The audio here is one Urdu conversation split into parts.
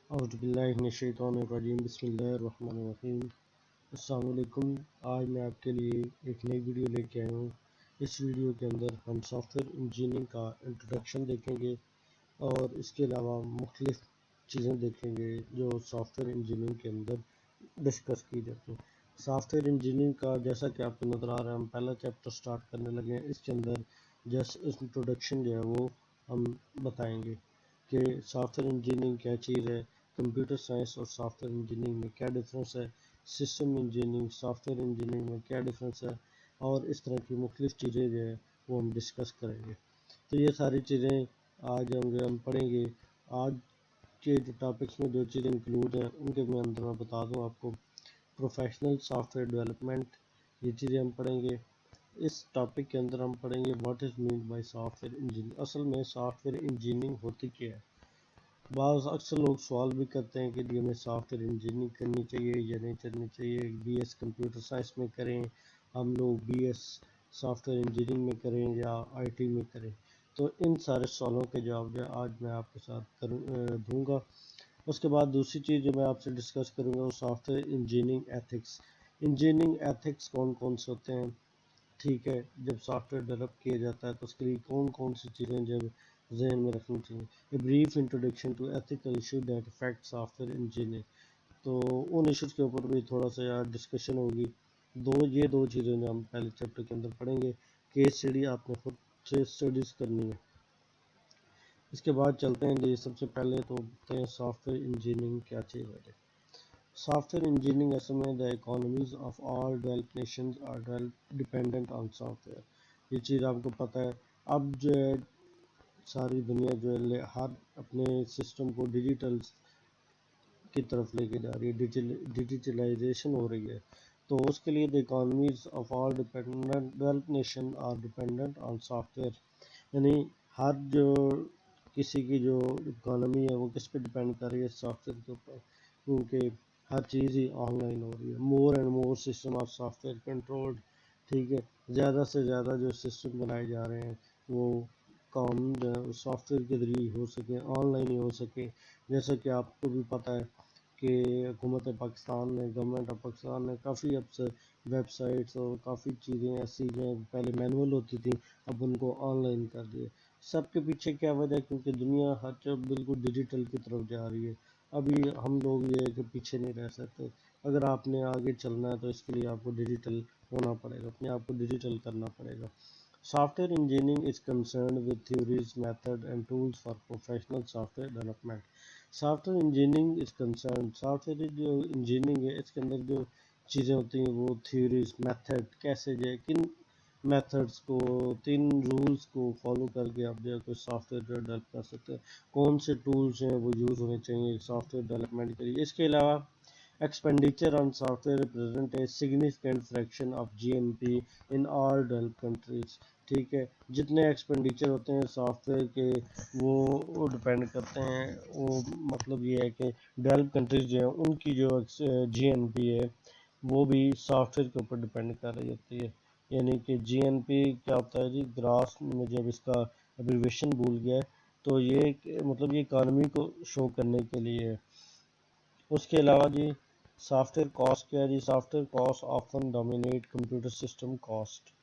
اعوذ باللہ من الشیطان الرجیم بسم اللہ الرحمن الرحیم۔ السلام علیکم۔ آج میں آپ کے لیے ایک نئی ویڈیو لے کے آیا ہوں۔ اس ویڈیو کے اندر ہم سافٹ ویئر انجینئرنگ کا انٹروڈکشن دیکھیں گے اور اس کے علاوہ مختلف چیزیں دیکھیں گے جو سافٹ ویئر انجینئرنگ کے اندر ڈسکس کی جاتی ہیں۔ سافٹ ویئر انجینئرنگ کا جیسا کہ آپ کو نظر آ رہا ہے، ہم پہلا چیپٹر سٹارٹ کرنے لگے ہیں۔ اس کے اندر جسٹ انٹروڈکشن جو ہے وہ ہم بتائیں گے کہ سافٹ ویئر انجینئرنگ کیا چیز ہے، کمپیوٹر سائنس اور سافٹ ویئر انجینئرنگ میں کیا ڈفرینس ہے، system engineering soft ware engineering میں کیا ڈفرینس ہے، اور اس طرح کی مختلف چیزیں جو ہے وہ ہم ڈسکس کریں گے۔ تو یہ ساری چیزیں آج ہم پڑھیں گے۔ آج کے جو ٹاپکس میں جو چیزیں انکلوڈ ہیں ان کے میں اندر میں بتا دوں آپ کو، پروفیشنل سافٹ ویئر ڈیولپمنٹ، یہ چیزیں ہم پڑھیں گے۔ اس ٹاپک کے اندر ہم پڑھیں گے what is mean by software engineering, اصل میں سافٹ ویئر انجینئرنگ ہوتی کیا ہے۔ اکثر لوگ سوال بھی کرتے ہیں کہ ہمیں سافٹ ویئر انجینئرنگ کرنی چاہیے یا نہیں کرنی چاہیے، بی ایس کمپیوٹر سائنس میں کریں، ہم لوگ B S soft ware engineering میں کریں یا آئی ٹی میں کریں۔ تو ان سارے سوالوں کے جواب جو آج میں آپ کے ساتھ دوں گا۔ اس کے بعد دوسری چیز جو میں آپ سے ڈسکس کروں گا وہ soft ware engineering ethics. Engineering ethics کون کون سے ہوتے ہیں، ٹھیک ہے، جب سافٹ ویئر ڈیولپ کیا جاتا ہے تو اس کے لیے کون کون سی چیزیں جب ذہن میں رکھنی چاہیے۔ A brief introduction to ethical issue that affect software engineer, تو ان ایشوز کے اوپر بھی تھوڑا سا یار ڈسکشن ہوگی۔ یہ دو چیزیں جو ہم پہلے چیپٹر کے اندر پڑھیں گے، کیس اسٹڈی آپ نے خود سے اسٹڈیز کرنی ہے۔ اس کے بعد چلتے ہیں جی، سب سے پہلے تو بتائیں سافٹ ویئر انجینئرنگ کیا چیز ہے۔ سافٹ ویئر انجینئرنگ اصل میں the economies of all develop nations are dependent on software, یہ چیز آپ کو پتہ ہے۔ اب جو ہے ساری دنیا جو ہے ہر اپنے سسٹم کو ڈیجیٹل کی طرف لے کے جا رہی ہے، ڈیجیٹلائزیشن ہو رہی ہے، تو اس کے لیے the economies of all develop nation are dependent on software, یعنی ہر جو کسی کی جو اکانومی ہے وہ کس پہ ڈیپینڈ کر رہی ہے، سافٹ ویئر کے اوپر، کیونکہ ہر چیز ہی آن لائن ہو رہی ہے۔ More and more system of soft where controlled, ٹھیک ہے، زیادہ سے زیادہ جو سسٹم بنائے جا رہے ہیں وہ کام سافٹ ویئر کے ذریعے ہو سکے، آن لائن ہی ہو سکے۔ جیسا کہ آپ کو بھی پتہ ہے کہ حکومت پاکستان نے، گورنمنٹ آف پاکستان نے کافی اب سے ویب سائٹس اور کافی چیزیں ایسی جو پہلے مینول ہوتی تھیں اب ان کو آن لائن کر دیا۔ سب کے پیچھے کیا وجہ ہے، کیونکہ دنیا ہر جگہ بالکل ڈیجیٹل کی طرف جا رہی ہے۔ ابھی ہم لوگ یہ ہے کہ پیچھے نہیں رہ سکتے، اگر آپ نے آگے چلنا ہے تو اس کے لیے آپ کو ڈیجیٹل ہونا پڑے گا، اپنے آپ کو ڈیجیٹل کرنا پڑے گا۔ Software engineering is concerned with theories method and tools for professional software development. Software engineering is concerned, software جو انجینئرنگ ہے اس کے اندر جو چیزیں ہوتی ہیں وہ تھیوریز، میتھڈ، کیسے جو ہے کن میتھڈس کو، تین رولز کو فالو کر کے آپ جو ہے کوئی سافٹ ویئر جو ڈیولپ کر سکتے ہیں، کون سے ٹولز ہیں وہ یوز ہونے چاہیے سافٹ ویئر ڈیولپمنٹ کے لیے۔ اس کے علاوہ expenditure on software represent a significant fraction of G N P in all develop countries, ٹھیک ہے، جتنے ایکسپینڈیچر ہوتے ہیں سافٹ ویئر کے وہ ڈپینڈ کرتے ہیں، وہ مطلب یہ ہے کہ ڈیولپ کنٹریز جو ہیں ان کی جو جی این پی ہے وہ بھی سافٹ ویئر کے اوپر ڈپینڈ کر رہی ہوتی ہے۔ یعنی کہ جی این پی کیا ہوتا ہے جی، گراس میں جب اس کا ایبریویشن بھول گیا ہے تو یہ مطلب یہ اکانومی کو شو کرنے کے لیے ہے۔ اس کے علاوہ جی سافٹ ویئر کاسٹ کیا ہے جی، software cost often dominate computer system cost.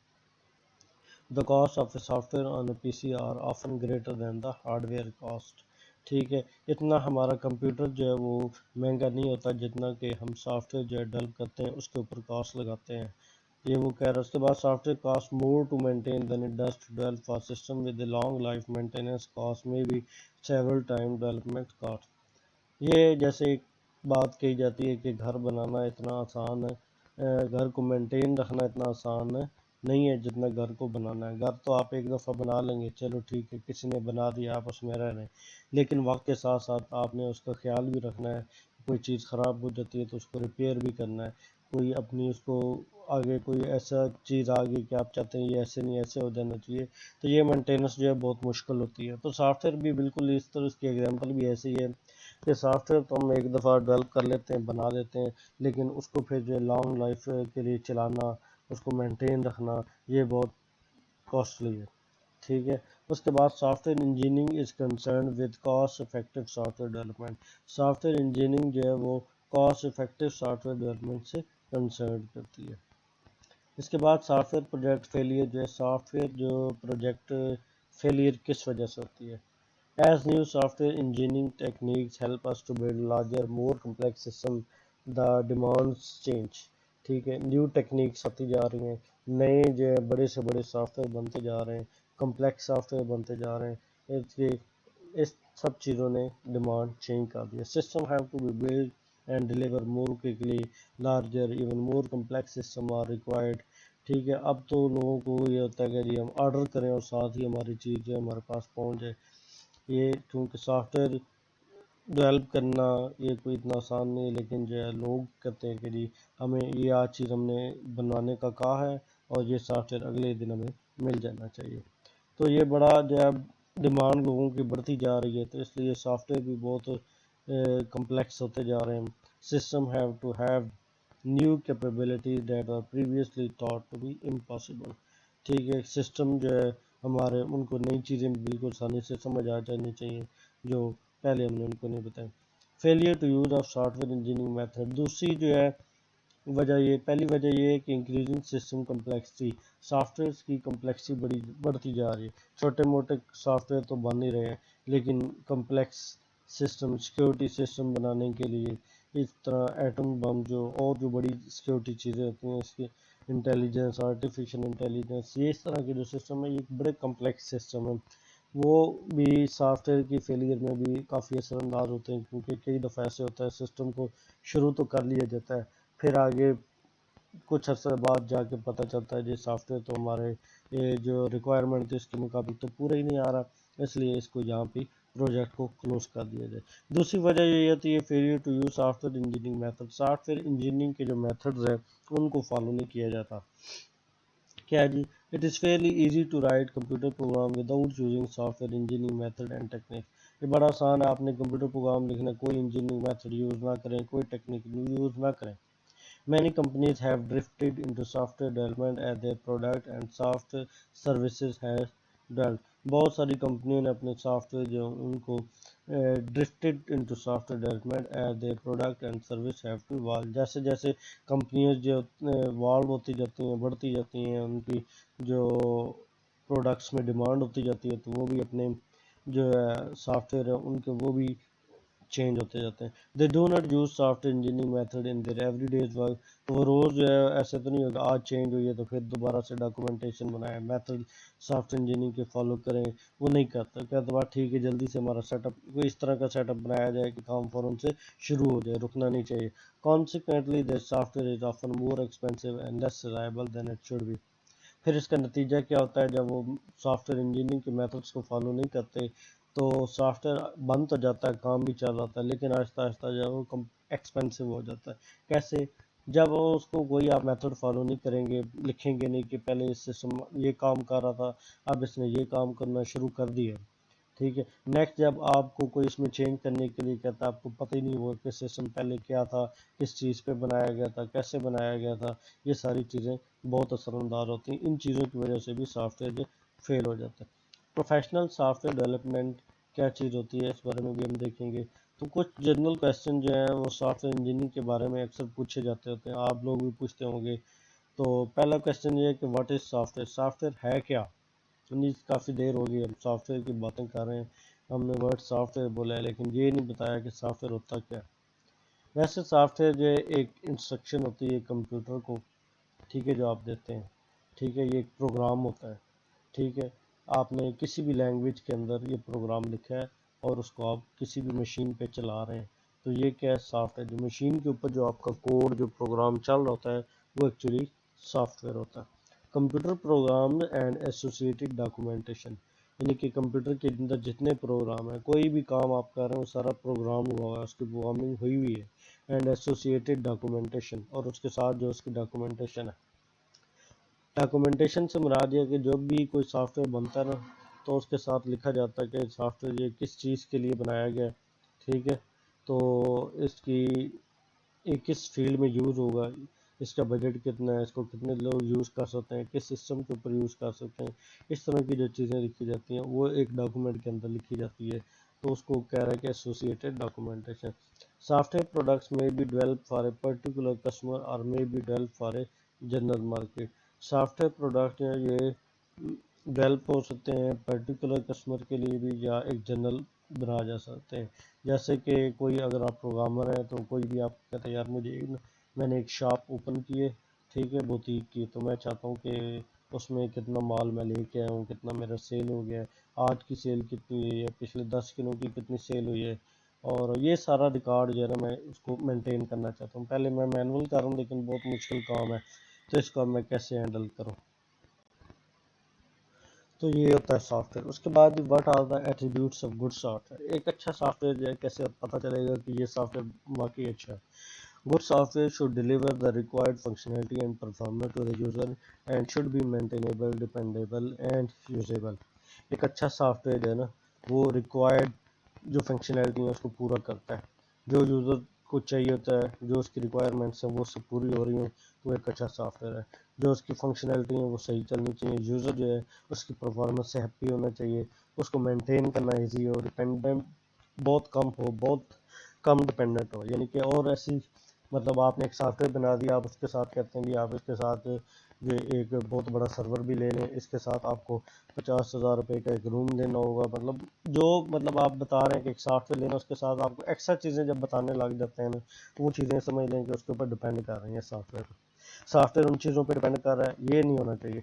The cost of a software on a PC are often greater than the hardware cost، ٹھیک ہے، اتنا ہمارا کمپیوٹر جو ہے وہ مہنگا نہیں ہوتا جتنا کہ ہم سافٹ ویئر جو ہے ڈیولپ کرتے ہیں اس کے اوپر کاسٹ لگاتے ہیں، یہ وہ کہہ رہا ہے۔ اس کے بعد software cost more to maintain than it does to develop for system with a long life maintenance cost میں بھی سیورل ٹائم ڈیولپمنٹ کاسٹ۔ یہ جیسے ایک بات کہی جاتی ہے کہ گھر بنانا اتنا آسان ہے، گھر کو مینٹین رکھنا اتنا آسان ہے نہیں ہے جتنا گھر کو بنانا ہے۔ گھر تو آپ ایک دفعہ بنا لیں گے، چلو ٹھیک ہے، کسی نے بنا دیا آپ اس میں رہ رہے ہیں، لیکن وقت کے ساتھ ساتھ آپ نے اس کا خیال بھی رکھنا ہے، کوئی چیز خراب ہو جاتی ہے تو اس کو ریپیئر بھی کرنا ہے، کوئی اپنی اس کو آگے کوئی ایسا چیز آ گئی کہ آپ چاہتے ہیں یہ ایسے نہیں ایسے ہو جانا چاہیے، تو یہ مینٹیننس جو ہے بہت مشکل ہوتی ہے۔ تو سافٹ ویئر بھی بالکل اس طرح، اس کی ایگزامپل بھی ایسی ہے کہ سافٹ ویئر تو ہم ایک دفعہ ڈیولپ کر لیتے ہیں، بنا لیتے ہیں، لیکن اس کو پھر جو ہے لانگ لائف کے لیے چلانا، اس کو مینٹین رکھنا، یہ بہت کاسٹلی ہے، ٹھیک ہے. اس کے بعد software engineering is concerned with cost effective soft where development. Software engineering جو ہے وہ cost effective soft where development سے کنسرن کرتی ہے. اس کے بعد سافٹ ویئر پروجیکٹ فیلئر جو ہے، سافٹ ویئر جو پروجیکٹ فیلئر کس وجہ سے ہوتی ہے. As new software engineering techniques help us to build larger, more complex systems, the demands change. ٹھیک ہے، نیو ٹیکنیکس آتی جا رہی ہیں، نئے جو ہے بڑے سے بڑے سافٹ ویئر بنتے جا رہے ہیں، کمپلیکس سافٹ ویئر بنتے جا رہے ہیں. اس سب چیزوں نے ڈیمانڈ چینج کر دیا. System have to be build and deliver more quickly, larger even more complex system are required. ٹھیک ہے، اب تو لوگوں کو یہ ہوتا ہے کہ جی ہم آرڈر کریں اور ساتھ ہی ہماری چیز جو ہے ہمارے پاس پہنچ جائے. یہ کیونکہ سافٹ ویئر ڈیولپ کرنا یہ کوئی اتنا آسان نہیں ہے، لیکن جو ہے لوگ کہتے ہیں کہ جی ہمیں یہ آج چیز ہم نے بنوانے کا کہا ہے اور یہ سافٹ ویئر اگلے دن ہمیں مل جانا چاہیے. تو یہ بڑا جو ہے ڈیمانڈ لوگوں کی بڑھتی جا رہی ہے، تو اس لیے سافٹ ویئر بھی بہت کمپلیکس ہوتے جا رہے ہیں. System have to have new capabilities that are previously thought to be impossible. ٹھیک ہے، سسٹم جو ہے ہمارے ان کو نئی چیزیں بالکل آسانی سے سمجھ آ جانی چاہیے جو پہلے ہم نے ان کو نہیں بتائی. Failure to use of software engineering method. دوسری جو ہے پہلی وجہ یہ ہے کہ increasing system complexity. Software کی کمپلیکسٹی بڑھتی جا رہی ہے. چھوٹے موٹے سافٹ ویئر تو بن ہی رہے ہیں، لیکن کمپلیکس سسٹم، سیکیورٹی سسٹم بنانے کے لیے اس طرح ایٹم بم جو بڑی سیکیورٹی چیزیں ہوتی ہیں، اس کی انٹیلیجنس، آرٹیفیشیل انٹیلیجنس، یہ اس طرح کے جو سسٹم ہے یہ بڑے کمپلیکس سسٹم ہیں. وہ بھی سافٹ ویئر کی فیلئر میں بھی کافی اثر انداز ہوتے ہیں، کیونکہ کئی دفعہ ایسے ہوتا ہے سسٹم کو شروع تو کر لیا جاتا ہے، پھر آگے کچھ عرصے بعد جا کے پتہ چلتا ہے جی سافٹ ویئر تو ہمارے یہ جو ریکوائرمنٹ تھی اس کے مطابق تو پورا ہی نہیں آ رہا، اس لیے اس کو یہاں پہ پروجیکٹ کو کلوز کر دیا جائے. دوسری وجہ یہ ہوتی ہے failure to use software engineering method. Software engineering کے جو میتھڈز ہیں ان کو فالو نہیں کیا جاتا. کیا جی it is fairly easy to write computer program without using software engineering method and technique. یہ بڑا آسان ہے، آپ نے کمپیوٹر پروگرام لکھنا، کوئی انجینئرنگ میتھڈ یوز نہ کریں، کوئی ٹیکنیک یوز نہ کریں. Many companies have drifted into software development as their product and software services has developed. بہت ساری کمپنیوں نے اپنے سافٹ ویئر جو ان کو drifted into software development as their product and service have to evolve. جیسے جیسے کمپنیوں جو ایوالو ہوتی جاتی ہیں، بڑھتی جاتی ہیں، ان کی جو پروڈکٹس میں ڈیمانڈ ہوتی جاتی ہے، تو وہ بھی اپنے جو ہے سافٹ ویئر ہے ان کے وہ بھی چینج ہوتے جاتے ہیں. They do not use software engineering method in their every days work. تو وہ روز جو ہے ایسے تو نہیں ہوگا آج چینج ہوئی ہے تو پھر دوبارہ سے ڈاکومنٹیشن بنائیں، میتھڈ سافٹ ویئر انجینئرنگ کے فالو کریں، وہ نہیں کرتا. کہتے بات ٹھیک ہے جلدی سے ہمارا سیٹ اپ کوئی اس طرح کا سیٹ اپ بنایا جائے کہ کام فوراً سے شروع ہو جائے، رکنا نہیں چاہیے. Consequently, the software is often more expensive and less reliable than it should be. پھر اس کا نتیجہ کیا ہوتا ہے، جب وہ سافٹ ویئر انجینئرنگ کے میتھڈس کو فالو نہیں کرتے تو سافٹ ویئر بن تو جاتا ہے، کام بھی چل رہا ہے، لیکن آہستہ آہستہ جو ہے وہ ایکسپینسو ہو جاتا ہے. کیسے؟ جب اس کو کوئی آپ میتھڈ فالو نہیں کریں گے، لکھیں گے نہیں کہ پہلے اس سسٹم یہ کام کر رہا تھا اب اس نے یہ کام کرنا شروع کر دیا. ٹھیک ہے، نیکسٹ جب آپ کو کوئی اس میں چینج کرنے کے لیے کہتا ہے، آپ کو پتہ ہی نہیں ہوا کہ سسٹم پہلے کیا تھا، کس چیز پہ بنایا گیا تھا، کیسے بنایا گیا تھا، یہ ساری چیزیں بہت اثر انداز ہوتی ہیں. ان چیزوں کی وجہ سے بھی سافٹ ویئر جو فیل ہو جاتا ہے. پروفیشنل سافٹ ویئر ڈیولپمنٹ کیا چیز ہوتی ہے اس بارے میں بھی ہم دیکھیں گے. تو کچھ جنرل کویسچن جو ہیں وہ سافٹ ویئر انجینئرنگ کے بارے میں اکثر پوچھے جاتے ہوتے ہیں، آپ لوگ بھی پوچھتے ہوں گے. تو پہلا کویسچن یہ ہے کہ what is soft where. Software ہے کیا؟ کافی دیر ہو گئی ہم سافٹ ویئر کی باتیں کر رہے ہیں، ہم نے ورڈ سافٹ ویئر بولا ہے لیکن یہ نہیں بتایا کہ سافٹ ویئر ہوتا کیا. ویسے سافٹ ویئر جو ایک انسٹرکشن ہوتی ہے کمپیوٹر کو، ٹھیک ہے، جو آپ دیتے ہیں، ٹھیک ہے، یہ ایک پروگرام ہوتا ہے. ٹھیک ہے، آپ نے کسی بھی لینگویج کے اندر یہ پروگرام لکھا ہے اور اس کو آپ کسی بھی مشین پہ چلا رہے ہیں، تو یہ کیا ہے؟ Software. جو مشین کے اوپر جو آپ کا کوڈ جو پروگرام چل رہا ہوتا ہے وہ ایکچولی سافٹ ویئر ہوتا ہے. Computer program and associated documentation, یعنی کہ کمپیوٹر کے اندر جتنے پروگرام ہیں، کوئی بھی کام آپ کر رہے ہیں وہ سارا پروگرام ہوا ہے، اس کی پروگرامنگ ہوئی ہوئی ہے. اینڈ ایسوسیٹڈ ڈاکومنٹیشن، اور اس کے ساتھ جو اس کی ڈاکومنٹیشن ہے. ڈاکومنٹیشن سے مراد یہ ہے کہ جب بھی کوئی سافٹ ویئر بنتا ہے نا تو اس کے ساتھ لکھا جاتا ہے کہ سافٹ ویئر یہ کس چیز کے لیے بنایا گیا ہے. ٹھیک ہے، تو اس کی کس فیلڈ میں یوز ہوگا، اس کا بجٹ کتنا ہے، اس کو کتنے لوگ یوز کر سکتے ہیں، کس سسٹم کے اوپر یوز کر سکتے ہیں، اس طرح کی جو چیزیں لکھی جاتی ہیں وہ ایک ڈاکومنٹ کے اندر لکھی جاتی ہے، تو اس کو کہہ رہا ہے کہ associated documentation. Software products may be develop for a particular customer or may be develop for a general market. Software product ہیں یہ ڈیولپ ہو سکتے ہیں پرٹیکولر کسٹمر کے لیے بھی یا ایک جنرل بنا جا سکتے ہیں. جیسے کہ کوئی اگر آپ پروگرامر ہیں تو کوئی بھی آپ کہتے ہیں یار میں نے ایک شاپ اوپن کی ہے، ٹھیک ہے، بوتیک کی، تو میں چاہتا ہوں کہ اس میں کتنا مال میں لے کے آیا ہوں، کتنا میرا سیل ہو گیا ہے، آج کی سیل کتنی ہوئی ہے، پچھلے 10 دنوں کی کتنی سیل ہوئی ہے، اور یہ سارا ریکارڈ جو ہے نا میں اس کو مینٹین کرنا چاہتا ہوں. پہلے میں مینول کر رہا ہوں لیکن بہت مشکل کام ہے، تو اس کو میں کیسے ہینڈل کروں. تو یہ ہوتا ہے سافٹ ویئر. اس کے بعد what are the attributes of good software. ایک اچھا سافٹ ویئر جو ہے کیسے پتہ چلے گا کہ یہ سافٹ ویئر واقعی اچھا ہے. Good software should deliver the required functionality and performance to the user and should be maintainable, dependable and usable. ایک اچھا سافٹ ویئر جو ہے نا وہ ریکوائرڈ جو فنکشنالٹی ہے اس کو پورا کرتا ہے، جو یوزر کو چاہیے ہوتا ہے، جو اس کی ریکوائرمنٹس ہیں وہ سب پوری ہو رہی ہیں تو ایک اچھا سافٹ ویئر ہے. جو اس کی فنکشنالٹی ہیں وہ صحیح چلنی چاہیے، یوزر جو ہے اس کی پرفارمنس سے ہیپی ہونا چاہیے، اس کو مینٹین کرنا ایزی ہو، ڈپینڈنٹ بہت کم ہو، بہت کم ڈپینڈنٹ ہو. یعنی کہ اور ایسی مطلب آپ نے ایک سافٹ ویئر بنا دیا، آپ اس کے ساتھ کہتے ہیں کہ آپ اس کے ساتھ یہ ایک بہت بڑا سرور بھی لے لیں، اس کے ساتھ آپ کو 50,000 روپے کا ایک روم لینا ہوگا. مطلب آپ بتا رہے ہیں کہ ایک سافٹ ویئر لینا، اس کے ساتھ آپ کو ایکسٹرا چیزیں جب بتانے لگ جاتے ہیں نا تو وہ چیزیں سمجھ لیں کہ اس کے اوپر ڈپینڈ کر رہی ہیں سافٹ ویئر. سافٹ ویئر ان چیزوں پہ ڈپینڈ کر رہا ہے، یہ نہیں ہونا چاہیے،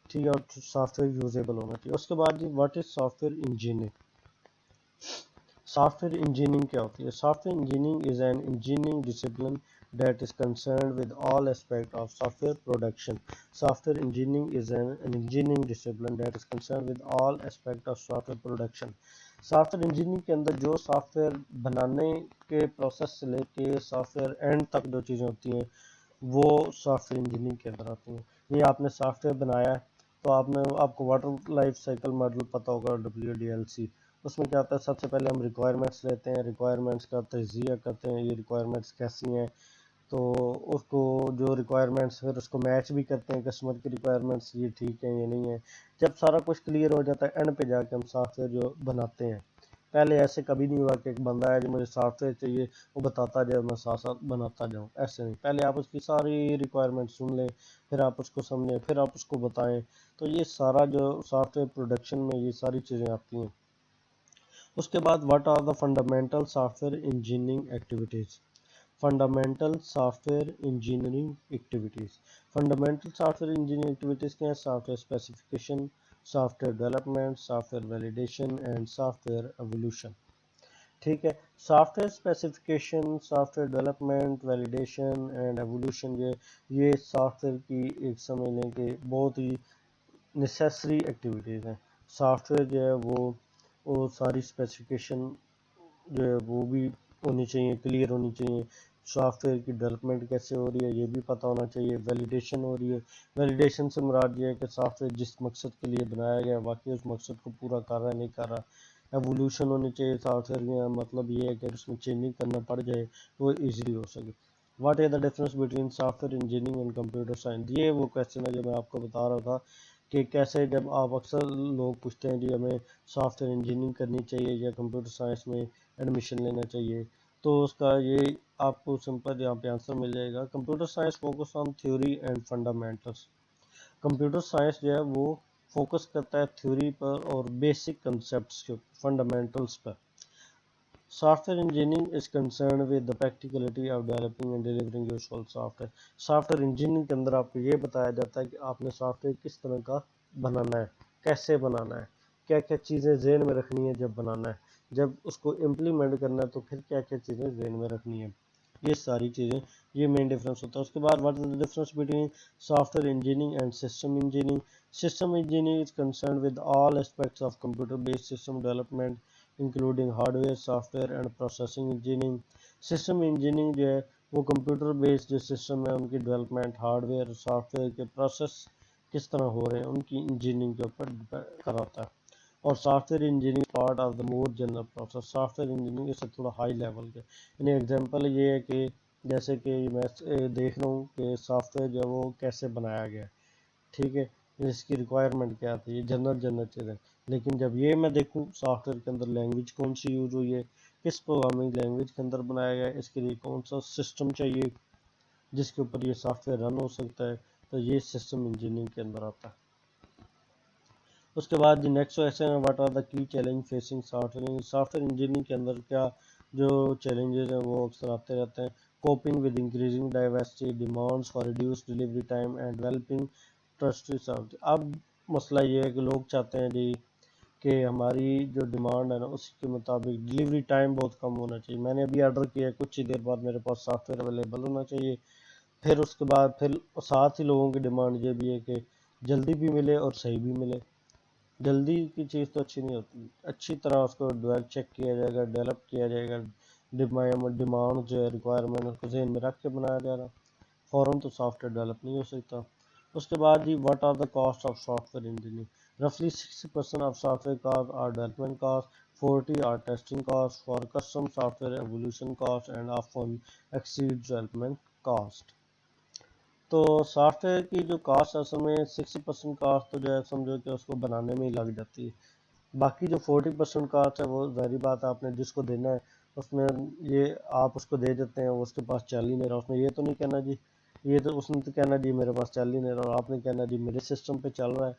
ٹھیک ہے. اور سافٹ ویئر یوزیبل ہونا چاہیے. اس کے بعد what is soft ware engineering. Soft ware engineering کیا ہوتی ہے؟ Software engineering is an engineering discipline that is concerned with all aspects of software production. Software engineering is an engineering discipline that is concerned with all aspects of software production. Soft where engineering کے اندر جو سافٹ ویئر بنانے کے پروسیس سے لے کے سافٹ ویئر اینڈ تک جو چیزیں ہوتی ہیں وہ سافٹ ویئر انجینئرنگ کے اندر آتی ہیں. یہ آپ نے سافٹ ویئر بنایا ہے تو آپ کو واٹر لائف سائیکل ماڈل پتہ ہوگا، WDLC. اس میں کیا ہوتا ہے، سب سے پہلے ہم ریکوائرمنٹس لیتے ہیں، ریکوائرمنٹس کا تجزیہ کرتے ہیں، یہ ریکوائرمنٹس کیسی ہیں، تو اس کو جو ریکوائرمنٹس پھر اس کو میچ بھی کرتے ہیں کسٹمر کی ریکوائرمنٹس، یہ ٹھیک ہے یہ نہیں ہے. جب سارا کچھ کلیئر ہو جاتا ہے اینڈ پہ جا کے ہم سافٹ ویئر جو بناتے ہیں. پہلے ایسے کبھی نہیں ہوا کہ ایک بندہ ہے جو مجھے سافٹ ویئر چاہیے وہ بتاتا جائے میں ساتھ ساتھ بناتا جاؤں، ایسے نہیں. پہلے آپ اس کی ساری ریکوائرمنٹ سن لیں، پھر آپ اس کو سمجھیں، پھر آپ اس کو بتائیں. تو یہ سارا جو سافٹ ویئر پروڈکشن میں یہ ساری چیزیں آتی ہیں. اس کے بعد what are the fundamental software engineering activities. Fundamental software engineering activities. Fundamental software engineering activities کیا ہیں؟ Software specification, software development, software validation and software evolution. ٹھیک ہے. Software specification, software development, validation and evolution یہ سافٹ ویئر کی ایک سمجھ لیں کہ بہت ہی نیسیسری ایکٹیویٹیز ہیں. سافٹ ویئر جو ہے وہ ساری اسپیسیفکیشن جو ہے وہ بھی ہونی چاہیے، کلیئر ہونی چاہیے. سافٹ ویئر کی ڈیولپمنٹ کیسے ہو رہی ہے یہ بھی پتہ ہونا چاہیے. ویلیڈیشن ہو رہی ہے، ویلیڈیشن سے مراد یہ ہے کہ سافٹ ویئر جس مقصد کے لیے بنایا گیا واقعی اس مقصد کو پورا کر رہا ہے نہیں کر رہا. ایوولوشن ہونی چاہیے سافٹ ویئر میں، مطلب یہ ہے کہ اس میں چینجنگ کرنا پڑ جائے تو وہ ایزیلی ہو سکے. What is the difference between soft ware engineering and computer science. یہ وہ کویسچن ہے جو میں آپ کو بتا رہا تھا کہ کیسے جب آپ اکثر لوگ پوچھتے ہیں جی ہمیں سافٹ ویئر انجینئرنگ کرنی چاہیے یا کمپیوٹر سائنس میں ایڈمیشن لینا چاہیے، تو اس کا یہ آپ کو سمپل یہاں پہ آنسر مل جائے گا. Computer science focus on theory and fundamentals. Computer science جو ہے وہ فوکس کرتا ہے تھیوری پر اور بیسک کنسیپٹس کے فنڈامنٹلس پر. Software engineering is concern with the practicality of developing and delivering useful software. Software engineering کے اندر آپ کو یہ بتایا جاتا ہے کہ آپ نے سافٹ ویئر کس طرح کا بنانا ہے، کیسے بنانا ہے، کیا کیا چیزیں ذہن میں رکھنی ہے جب بنانا ہے، جب اس کو امپلیمنٹ کرنا ہے تو پھر کیا کیا چیزیں ذہن میں رکھنی ہے. یہ ساری چیزیں یہ مین ڈفرینس ہوتا ہے. اس کے بعد what is the difference between soft ware engineering and system engineering. System engineering is concerned with all aspects of computer based system development including hard where, software and processing engineering. System engineering جو ہے وہ کمپیوٹر بیسڈ جو سسٹم ہے ان کی development, hard where, soft where کے پروسیس کس طرح ہو رہے ہیں ان کی انجینئرنگ کے اوپر کراتا ہے. اور software engineering part of the more general process. Software engineering اس سے تھوڑا ہائی لیول کے، یعنی ایگزامپل یہ ہے کہ جیسے کہ میں دیکھ رہا ہوں کہ سافٹ ویئر جو ہے وہ کیسے بنایا گیا ہے، ٹھیک ہے، اس کی ریکوائرمنٹ کیا تھی، یہ جنرل چیز ہے. لیکن جب یہ میں دیکھوں سافٹ ویئر کے اندر لینگویج کون سی یوز ہوئی ہے، کس پروگرامنگ لینگویج کے اندر بنایا گیا ہے، اس کے لیے کون سا سسٹم چاہیے جس کے اوپر یہ سافٹ ویئر رن ہو سکتا ہے، تو یہ سسٹم انجینئرنگ کے اندر آتا ہے. اس کے بعد نیکسٹ کویشچن ہے واٹ آر دا کی challenge facing soft where engineering کے اندر، کیا جو چیلنجز ہیں وہ اکثر آتے رہتے ہیں. Coping with increasing diversity demands for reduce delivery time and developing trusted soft. اب مسئلہ یہ ہے کہ لوگ چاہتے ہیں جی کہ ہماری جو ڈیمانڈ ہے نا اس کے مطابق ڈیلیوری ٹائم بہت کم ہونا چاہیے. میں نے ابھی آرڈر کیا ہے، کچھ ہی دیر بعد میرے پاس سافٹ ویئر اویلیبل ہونا چاہیے. پھر اس کے بعد پھر ساتھ ہی لوگوں کی ڈیمانڈ یہ بھی ہے کہ جلدی بھی ملے اور صحیح بھی ملے. جلدی کی چیز تو اچھی نہیں ہوتی، اچھی طرح اس کو چیک کیا جائے گا، ڈیولپ کیا جائے گا، ڈیمانڈ جو ہے ریکوائرمنٹ اس کو ذہن میں رکھ کے بنایا جا رہا. فوراً تو سافٹ ویئر ڈیولپ نہیں ہو سکتا. اس کے بعد جی what are the cost of software engineering. رفلی 60% of software cost are development cost, 40 are testing cost for custom software evolution cost and often exceed development cost. تو سافٹ ویئر کی جو کاسٹ اصل میں 60% کاسٹ تو جو ہے سمجھو کہ اس کو بنانے میں ہی لگ جاتی ہے. باقی جو 40% کاسٹ ہے وہ ظاہری بات ہے آپ نے جس کو دینا ہے اس میں یہ آپ اس کو دے دیتے ہیں، اس کے پاس چل ہی نہیں رہا. اس نے یہ تو نہیں کہنا جی، یہ تو اس نے تو کہنا جی میرے پاس چل ہی نہیں رہا، اور آپ نے کہنا جی میرے سسٹم پہ چل رہا ہے.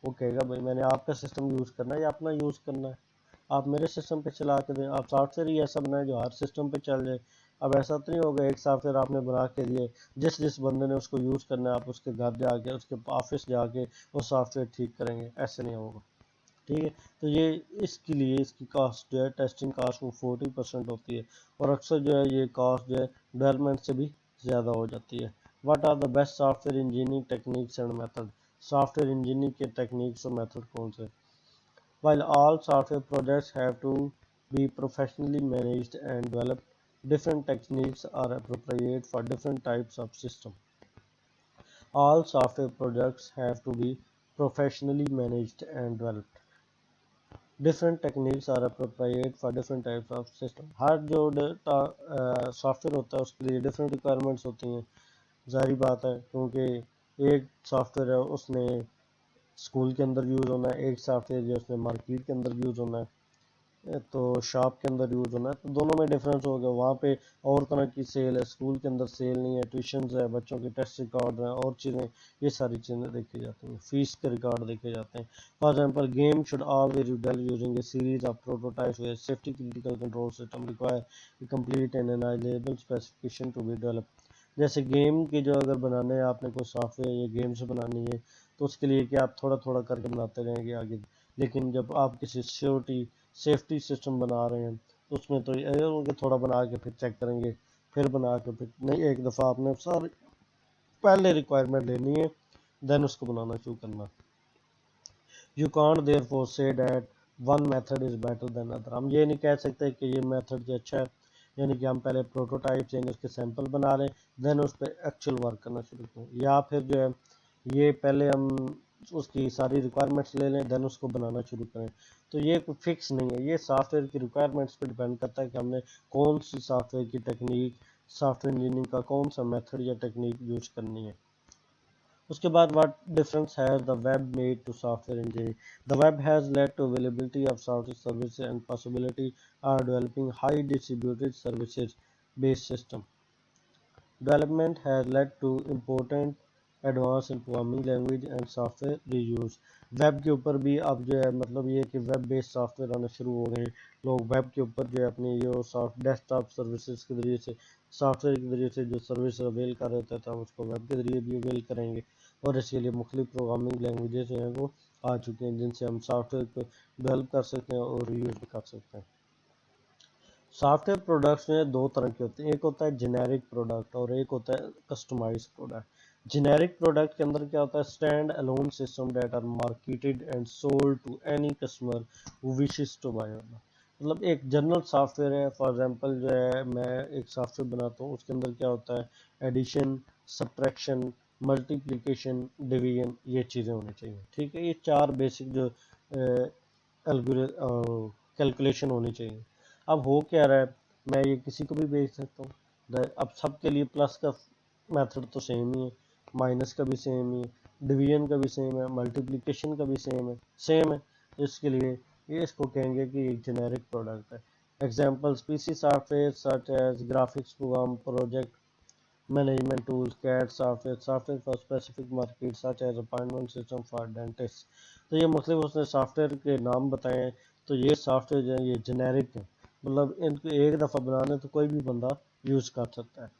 وہ کہے گا بھائی میں نے آپ کا سسٹم یوز کرنا ہے یا اپنا یوز کرنا ہے، آپ میرے سسٹم پہ چلا کے دیں. آپ سافٹ ویئر ہی ایسا بنائیں جو ہر سسٹم پہ چل جائے. اب ایسا تو نہیں ہوگا ایک سافٹ ویئر آپ نے بنا کے دیے، جس بندے نے اس کو یوز کرنا ہے آپ اس کے گھر جا کے اس کے آفس جا کے وہ سافٹ ویئر ٹھیک کریں گے، ایسے نہیں ہوگا. ٹھیک ہے، تو یہ اس کے لیے اس کی کاسٹ جو ہے ٹیسٹنگ کاسٹ وہ 40% ہوتی ہے، اور اکثر جو ہے یہ کاسٹ جو ہے ڈیولپمنٹ سے بھی زیادہ ہو جاتی ہے. What are the best software engineering techniques and method. Software engineering کے ٹیکنیکس اور میتھڈ کون سے. While all software projects have to be professionally managed and developed, different techniques are appropriate for different types of systems. All software projects have to be professionally managed and developed. Different techniques are appropriate for different types of systems. ہر جو سافٹ ویئر ہوتا ہے اس کے لیے ڈفرینٹ ریکوائرمنٹس ہوتی ہیں، ظاہری بات ہے، کیونکہ ایک سافٹ ویئر ہے اس نے اسکول کے اندر یوز ہونا ہے، ایک سافٹ ویئر جو اس میں مارکیٹ کے اندر یوز ہونا ہے، تو شاپ کے اندر یوز ہونا ہے، تو دونوں میں ڈفرینس ہوگا. وہاں پہ اور طرح کی سیل ہے، اسکول کے اندر سیل نہیں ہے، ٹیوشنز ہے، بچوں کے ٹیسٹ ریکارڈ ہیں اور چیزیں، یہ ساری چیزیں دیکھی جاتی ہیں، فیس کے ریکارڈ دیکھے جاتے ہیں. For example game should always deal using a series of prototypes where safety critical control system require complete and analysable specification to be develop. جیسے گیم کی جو اگر بنانے ہیں آپ نے کوئی سافٹ ویئر یا گیمز بنانی ہے تو اس کے لیے کہ آپ تھوڑا تھوڑا کر کے بناتے رہیں گے آگے. لیکن جب آپ کسی سیفٹی سسٹم بنا رہے ہیں تو اس میں تو یہ ہوگا کہ تھوڑا بنا کے پھر چیک کریں گے، پھر بنا کے پھر نہیں، ایک دفعہ آپ نے ساری پہلے ریکوائرمنٹ لینی ہے دین اس کو بنانا شروع کرنا. یو کانٹ دیئر فور سے that one method is better than other. ہم یہ نہیں کہہ سکتے کہ یہ میتھڈ جو اچھا ہے، یعنی کہ ہم پہلے پروٹوٹائپ یعنی اس کے سیمپل بنا رہے ہیں دین اس پہ ایکچوئل ورک کرنا شروع کریں، یا پھر جو ہے یہ پہلے ہم اس کی ساری ریکوائرمنٹس لے لیں دین اس کو بنانا شروع کریں. تو یہ کوئی فکس نہیں ہے، یہ سافٹ ویئر کی ریکوائرمنٹس پہ ڈیپینڈ کرتا ہے کہ ہم نے کون سی سافٹ ویئر کی ٹیکنیک، سافٹ ویئر انجینئرنگ کا کون سا میتھڈ یا ٹیکنیک یوز کرنی ہے. اس کے بعد what difference has the web made to software engineering. The web has led to availability of software services and possibility are developing high distributed services based system. Development has led to important advance in programming language and software reuse. Web کے اوپر بھی اب جو ہے مطلب یہ کہ ویب بیس سافٹ ویئر آنا شروع ہو گئے ہیں. لوگ ویب کے اوپر جو ہے اپنی جو ڈیسک ٹاپ سروسز کے ذریعے سے، سافٹ ویئر کے ذریعے سے جو سروس اویل کر رہے تھے ہم اس کو ویب کے ذریعے بھی اویل کریں گے. اور اس کے لیے مختلف پروگرامنگ لینگویجز جو ہیں وہ آ چکی ہیں جن سے ہم سافٹ ویئر کو ڈیولپ کر سکتے ہیں اور ریوز بھی کر سکتے ہیں. سافٹ ویئر پروڈکٹس میں دو طرح کے ہوتے ہیں، ایک ہوتا ہے جنیرک پروڈکٹ اور ایک ہوتا ہے کسٹمائز پروڈکٹ. جنیرک پروڈکٹ کے اندر کیا ہوتا ہے، stand alone system that are marketed and sold to any customer who wishes to buy. مطلب ایک جنرل سافٹ ویئر ہے. فار ایگزامپل جو ہے میں ایک سافٹ ویئر بناتا ہوں، اس کے اندر کیا ہوتا ہے ایڈیشن، سبٹریکشن، ملٹیپلیکیشن، ڈویژن، یہ چیزیں ہونی چاہیے. ٹھیک ہے، یہ چار بیسک جو کیلکولیشن ہونی چاہیے. اب ہو کیا رہا ہے، میں یہ کسی کو بھی بیچ سکتا ہوں، اب سب کے لیے پلس کا میتھڈ تو سیم ہی ہے، مائنس کا بھی سیم ہی ہے، ڈویژن کا بھی سیم ہے، ملٹیپلیکیشن کا بھی سیم ہے اس کے لیے یہ اس کو کہیں گے کہ ایک جنیرک پروڈکٹ ہے۔ Examples P C software such as graphics program project management tools, CAD software for specific markets such as appointment system for dentists۔ تو یہ مختلف اس نے سافٹ ویئر کے نام بتائے ہیں، تو یہ سافٹ ویئر جو ہے یہ جنیرک ہے، مطلب ان کو ایک دفعہ بنانے تو کوئی بھی بندہ یوز کر سکتا ہے۔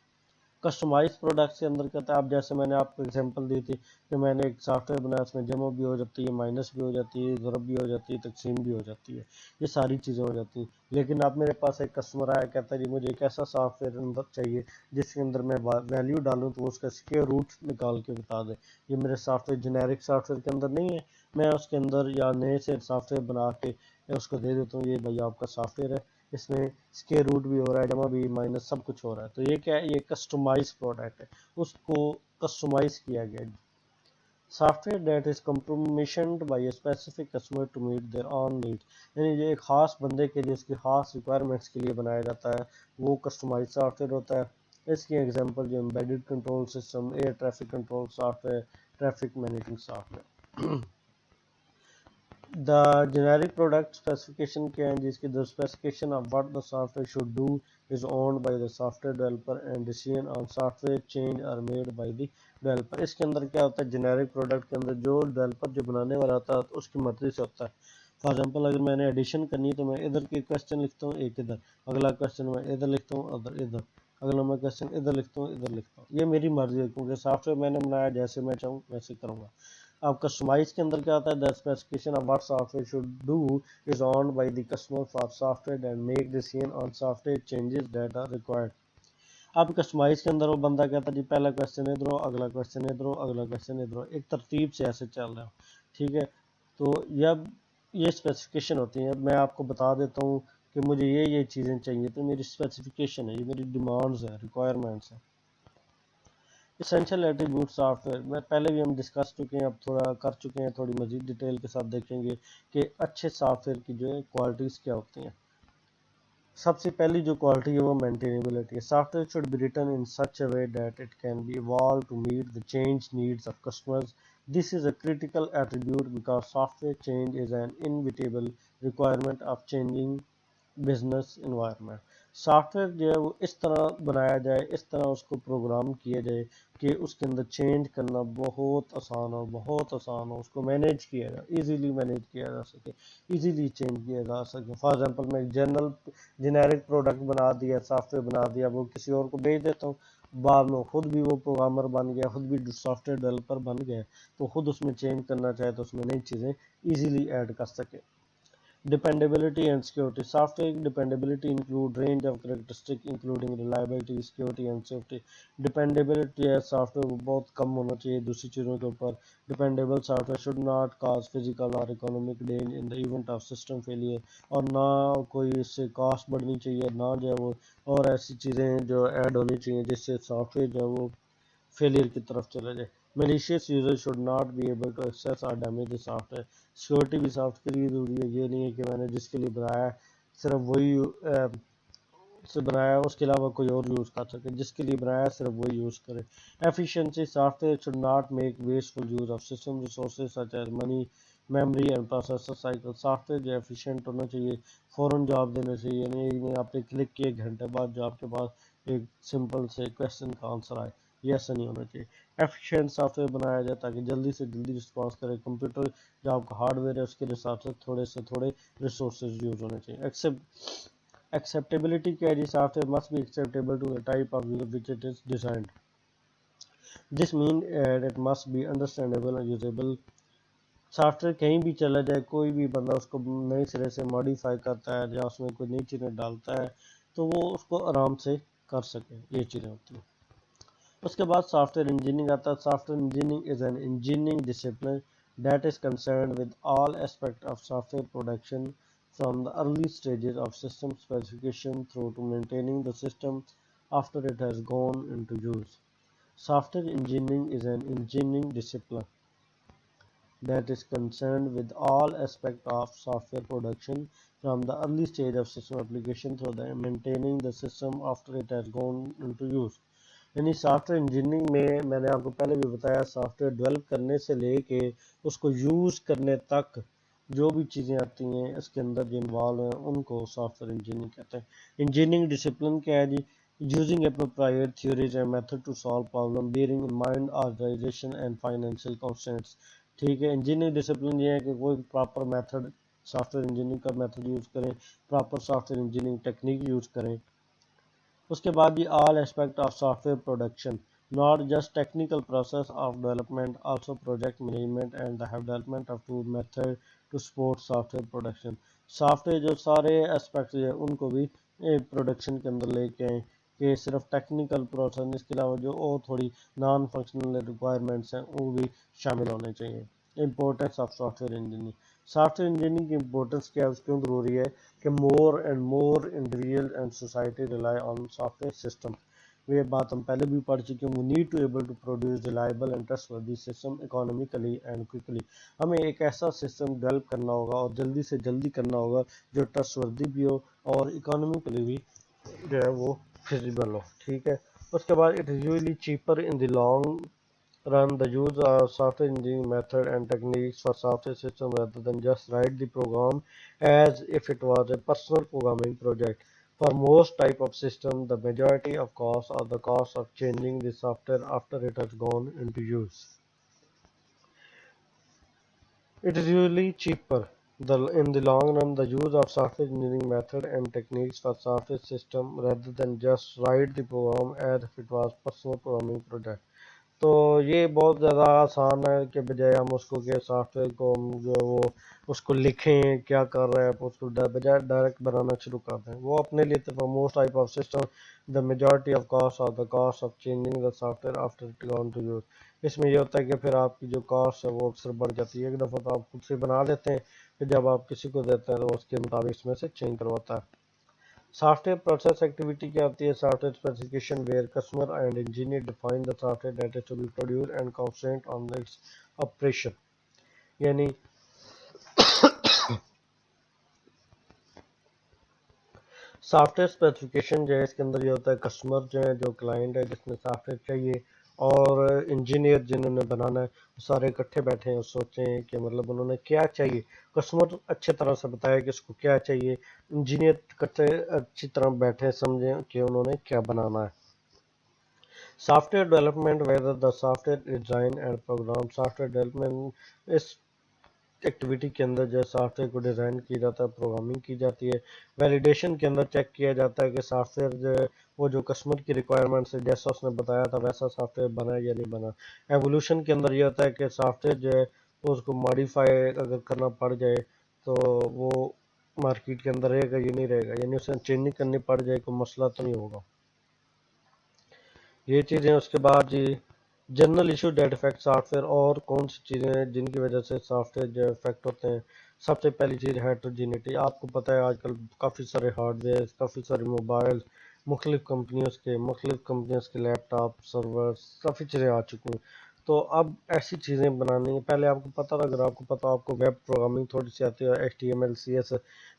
کسٹمائز پروڈکٹس کے اندر کہتا ہے، اب جیسے میں نے آپ کو اگزامپل دی تھی کہ میں نے ایک سافٹ ویئر بنایا، اس میں جمع بھی ہو جاتی ہے، مائنس بھی ہو جاتی ہے، ضرب بھی ہو جاتی ہے، تقسیم بھی ہو جاتی ہے، یہ ساری چیزیں ہو جاتی ہیں۔ لیکن اب میرے پاس ایک کسٹمر آیا، کہتا ہے جی مجھے ایک ایسا سافٹ ویئر اندر چاہیے جس کے اندر میں ویلیو ڈالوں تو اس کا اسکوائر روٹ نکال کے بتا دے۔ یہ میرے soft where generic soft where کے اندر نہیں ہے، میں اس کے اندر یا نئے سے سافٹ ویئر بنا کے اس کو دے دیتا ہوں، یہ بھائی آپ کا سافٹ ویئر ہے، اس میں اسکوائر روٹ بھی ہو رہا ہے، جمع بھی، مائنس سب کچھ ہو رہا ہے۔ تو یہ کیا ہے، یہ کسٹمائز پروڈکٹ ہے، اس کو کسٹمائز کیا گیا۔ Software that is commissioned by a specific customer to meet their own need, یعنی یہ ایک خاص بندے کے لیے اس کی خاص ریکوائرمنٹس کے لیے بنایا جاتا ہے، وہ کسٹمائز سافٹ ویئر ہوتا ہے۔ اس کی ایگزامپل جو embedded control system, air traffic control soft where, traffic managing soft where. The generic product specification کیا ہے جس کی the specification of what the software should do is owned by the software developer and decision on software change are made by the developer۔ اس کے اندر کیا ہوتا ہے، جنیرک پروڈکٹ کے اندر جو ڈیولپر جو بنانے والا ہوتا ہے اس کی مرضی سے ہوتا ہے۔ فار ایگزامپل اگر میں نے ایڈیشن کرنی ہے تو میں ادھر کی کوشچن لکھتا ہوں، ایک ادھر، اگلا کوشچن میں ادھر لکھتا ہوں، ادھر اگلا میں کوشچن ادھر لکھتا ہوں، ادھر لکھتا ہوں، یہ میری مرضی ہے کیونکہ سافٹ ویئر میں نے بنایا، جیسے میں چاہوں ویسے کروں گا۔ اب کسٹمائز کے اندر کیا ہوتا ہے، the specification of what software should do is owned by the customer for software that make decision on software changes that are required۔ اب کسٹمائز کے اندر وہ بندہ کہتا ہے جی پہلا کویسچن ادھر ہو، اگلا کویسچن ادھر ہو، اگلا کویسچن ادھر ہو، ایک ترتیب سے ایسے چل رہا ہو، ٹھیک ہے۔ تو یہ اسپیسیفکیشن ہوتی ہیں، میں آپ کو بتا دیتا ہوں کہ مجھے یہ چیزیں چاہیے، تو میری اسپیسیفکیشن ہے، یہ میری ڈیمانڈز ہیں، ریکوائرمنٹس ہیں۔ اسینشل ایٹریبیوٹ سافٹ ویئر میں پہلے بھی ہم ڈسکس چکے ہیں، اب تھوڑا کر چکے ہیں، تھوڑی مزید ڈیٹیل کے ساتھ دیکھیں گے کہ اچھے سافٹ ویئر کی جو ہے کوالٹیز کیا ہوتی ہیں۔ سب سے پہلی جو کوالٹی ہے وہ مینٹینیبلٹی ہے۔ Software should be written in such a way that it can be evolve to meet the changed needs of customers۔ This is a critical attribute because software change is an inevitable requirement of changing business environment. Soft where جو ہے وہ اس طرح بنایا جائے، اس طرح اس کو پروگرام کیا جائے کہ اس کے اندر چینج کرنا بہت آسان ہو، بہت آسان ہو، اس کو مینیج کیا جائے، ایزیلی مینیج کیا جا سکے، ایزیلی چینج کیا جا سکے۔ فار ایگزامپل میں ایک جنیرک پروڈکٹ بنا دیا، سافٹ ویئر بنا دیا، وہ کسی اور کو بھیج دیتا ہوں، بعد میں خود بھی وہ پروگرامر بن گیا، خود بھی سافٹ ویئر ڈیولپر بن گیا، تو خود اس میں چینج کرنا چاہے تو اس میں نئی چیزیں ایزیلی ایڈ کر سکے۔ Dependability and security. Software dependability include range of characteristics including reliability, security and safety۔ Dependability ہے سافٹ ویئر بہت کم ہونا چاہیے دوسری چیزوں کے اوپر۔ Dependable software should not cause physical or economic damage in the event of system failure، اور نہ کوئی اس سے کاسٹ بڑھنی چاہیے، نہ جو ہے وہ اور ایسی چیزیں جو ایڈ ہونی چاہیے جس سے سافٹ ویئر جو ہے وہ فیلئر کی طرف چلے جائے۔ Malicious users should not be able to access or damage the software۔ Security بھی سافٹ کے لیے ضروری ہے، یہ نہیں ہے کہ میں نے جس کے لیے بنایا ہے صرف وہی سے بنایا، اس کے علاوہ کوئی اور یوز کر سکے، جس کے لیے بنایا صرف وہی یوز کرے۔ Efficiency, soft where should not make wasteful use of system resources such as money، memory and processor cycle۔ Soft where جو ایفیشینٹ ہونا چاہیے، فوراً جواب دینے چاہیے، یعنی آپ نے کلک کیے ایک گھنٹے بعد جو آپ کے پاس ایک سمپل سے کویسچن کا آنسر آئے، یہ ایسا نہیں ہونا چاہیے۔ ایفیشینٹ سافٹ ویئر بنایا جائے تاکہ جلدی سے جلدی رسپانس کرے۔ کمپیوٹر جو آپ کا ہارڈ ویئر ہے اس کے حساب سے تھوڑے ریسورسز یوز ہونے چاہیے۔ ایکسیپٹیبلٹی کیا ہے جی، software must be acceptable to the type of user which it is designed۔ This means it must be understandable and usable۔ Soft where کہیں بھی چلا جائے، کوئی بھی بندہ اس کو نئے سرے سے ماڈیفائی کرتا ہے یا اس میں کوئی نئی چیزیں ڈالتا ہے تو وہ اس کو آرام سے کر سکے، یہ چیزیں ہوتی ہیں۔ اس کے بعد سافٹ ویئر انجینئرنگ آتا ہے۔ Software engineering is an engineering discipline that is concerned with all aspects of software production from the early stages of system specification through to maintaining the system after it has gone into use۔ Software engineering is an engineering discipline that is concerned with all aspects of software production from the early stage of system application to the maintaining the system after it has gone into use. یعنی سافٹ ویئر انجینئرنگ میں نے آپ کو پہلے بھی بتایا سافٹ ویئر ڈیولپ کرنے سے لے کے اس کو یوز کرنے تک جو بھی چیزیں آتی ہیں اس کے اندر جو انوالو ہیں ان کو سافٹ ویئر انجینئرنگ کہتے ہیں. انجینئرنگ ڈسپلن کیا ہے جی؟ Using appropriate theories and method to solve problem bearing in mind organisation and financial constraints. ٹھیک ہے. انجینئرنگ ڈسپلن یہ ہے کہ کوئی proper method software engineering کا میتھڈ یوز کریں, proper software engineering technique use کریں. اس کے بعد یہ all aspect of software production not just technical process of development, also project management and the development of tool method to support software production. Soft where جو سارے اسپیکٹس ہیں ان کو بھی پروڈکشن کے اندر لے کے آئیں کہ صرف ٹیکنیکل پروسیس, اس کے علاوہ جو اور تھوڑی نان فنکشنل ریکوائرمنٹس ہیں وہ بھی شامل ہونے چاہیے. Importance of software engineering. Soft where engineering کی امپورٹنس کیا ہے, اس کیوں ضروری ہے کہ more and more individual and society rely on software system. یہ بات ہم پہلے بھی پڑھ چکے ہیں. we need to able to produce reliable and trustworthy system economically and quickly. ہمیں ایک ایسا سسٹم ڈیولپ کرنا ہوگا اور جلدی سے جلدی کرنا ہوگا جو ٹرسٹ بھی ہو اور اکانومیکلی بھی جو ہے وہ فیزیبل ہو. ٹھیک ہے. اس کے بعد it is usually cheaper in the long run the use of software engineering method and techniques for software system rather than just write the program as if it was a personal programming project. For most type of system, the majority of costs are the cost of changing the software after it has gone into use. It is usually cheaper in the long run the use of software engineering method and techniques for software system rather than just write the program as if it was personal programming project. تو یہ بہت زیادہ آسان ہے کہ بجائے ہم اس کو کہ سافٹ ویئر کو جو ہے وہ اس کو لکھیں کیا کر رہے ہیں اس کو بجائے ڈائریکٹ بنانا شروع کر دیں. وہ اپنے لیے most type of system the majority of cost of the cost of changing the software after it gone to use. اس میں یہ ہوتا ہے کہ پھر آپ کی جو کاسٹ ہے وہ اکثر بڑھ جاتی ہے. ایک دفعہ تو آپ خود سے بنا لیتے ہیں, پھر جب آپ کسی کو دیتے ہیں تو اس کے مطابق اس میں سے چینج کرواتا ہے. سافٹ ویئر پروسیس ایکٹیویٹی کیا ہوتی ہے؟ Software specification where customer and engineer define the software that is to be produce and constraint on its operation. یعنی سافٹ ویئر اسپیسیفکیشن جو ہے اس کے اندر یہ ہوتا ہے کسٹمر جو ہے جو کلائنٹ ہے جس نے سافٹ ویئر چاہیے اور انجینئر جنہوں نے بنانا ہے سارے اکٹھے بیٹھے ہیں اور سوچیں کہ مطلب انہوں نے کیا چاہیے. کسٹمر اچھے طرح سے بتایا کہ اس کو کیا چاہیے, انجینئر اچھی طرح بیٹھے سمجھیں کہ انہوں نے کیا بنانا ہے. Software development where the software design and program. Software development اس ایکٹیویٹی کے اندر جو ہے سافٹ ویئر کو ڈیزائن کیا جاتا ہے, پروگرامنگ کی جاتی ہے. ویلیڈیشن کے اندر چیک کیا جاتا ہے کہ سافٹ ویئر جو ہے وہ جو کسٹمر کی ریکوائرمنٹس ہے جیسا اس نے بتایا تھا ویسا سافٹ ویئر بنا یا نہیں بنا. ایوولوشن کے اندر یہ ہوتا ہے کہ سافٹ ویئر جو ہے اس کو ماڈیفائی اگر کرنا پڑ جائے تو وہ مارکیٹ کے اندر رہے گا یا نہیں رہے گا, یعنی اسے چینجنگ کرنی پڑ جائے کوئی مسئلہ تو نہیں ہوگا. یہ چیزیں. اس کے بعد جی general issue that affect software, اور کون سی چیزیں ہیں جن کی وجہ سے سافٹ ویئر جو افیکٹ ہوتے ہیں. سب سے پہلی چیز ہیٹروجینیٹی. آپ کو پتہ ہے آج کل کافی سارے ہارڈ ویئر, کافی سارے موبائل, مختلف کمپنیز کے لیپ ٹاپ, سرور, کافی چیزیں آ چکی ہیں. تو اب ایسی چیزیں بنانی ہیں. پہلے آپ کو پتہ تھا, اگر آپ کو پتہ آپ کو ویب پروگرامنگ تھوڑی سی آتی ہے, H T M L C S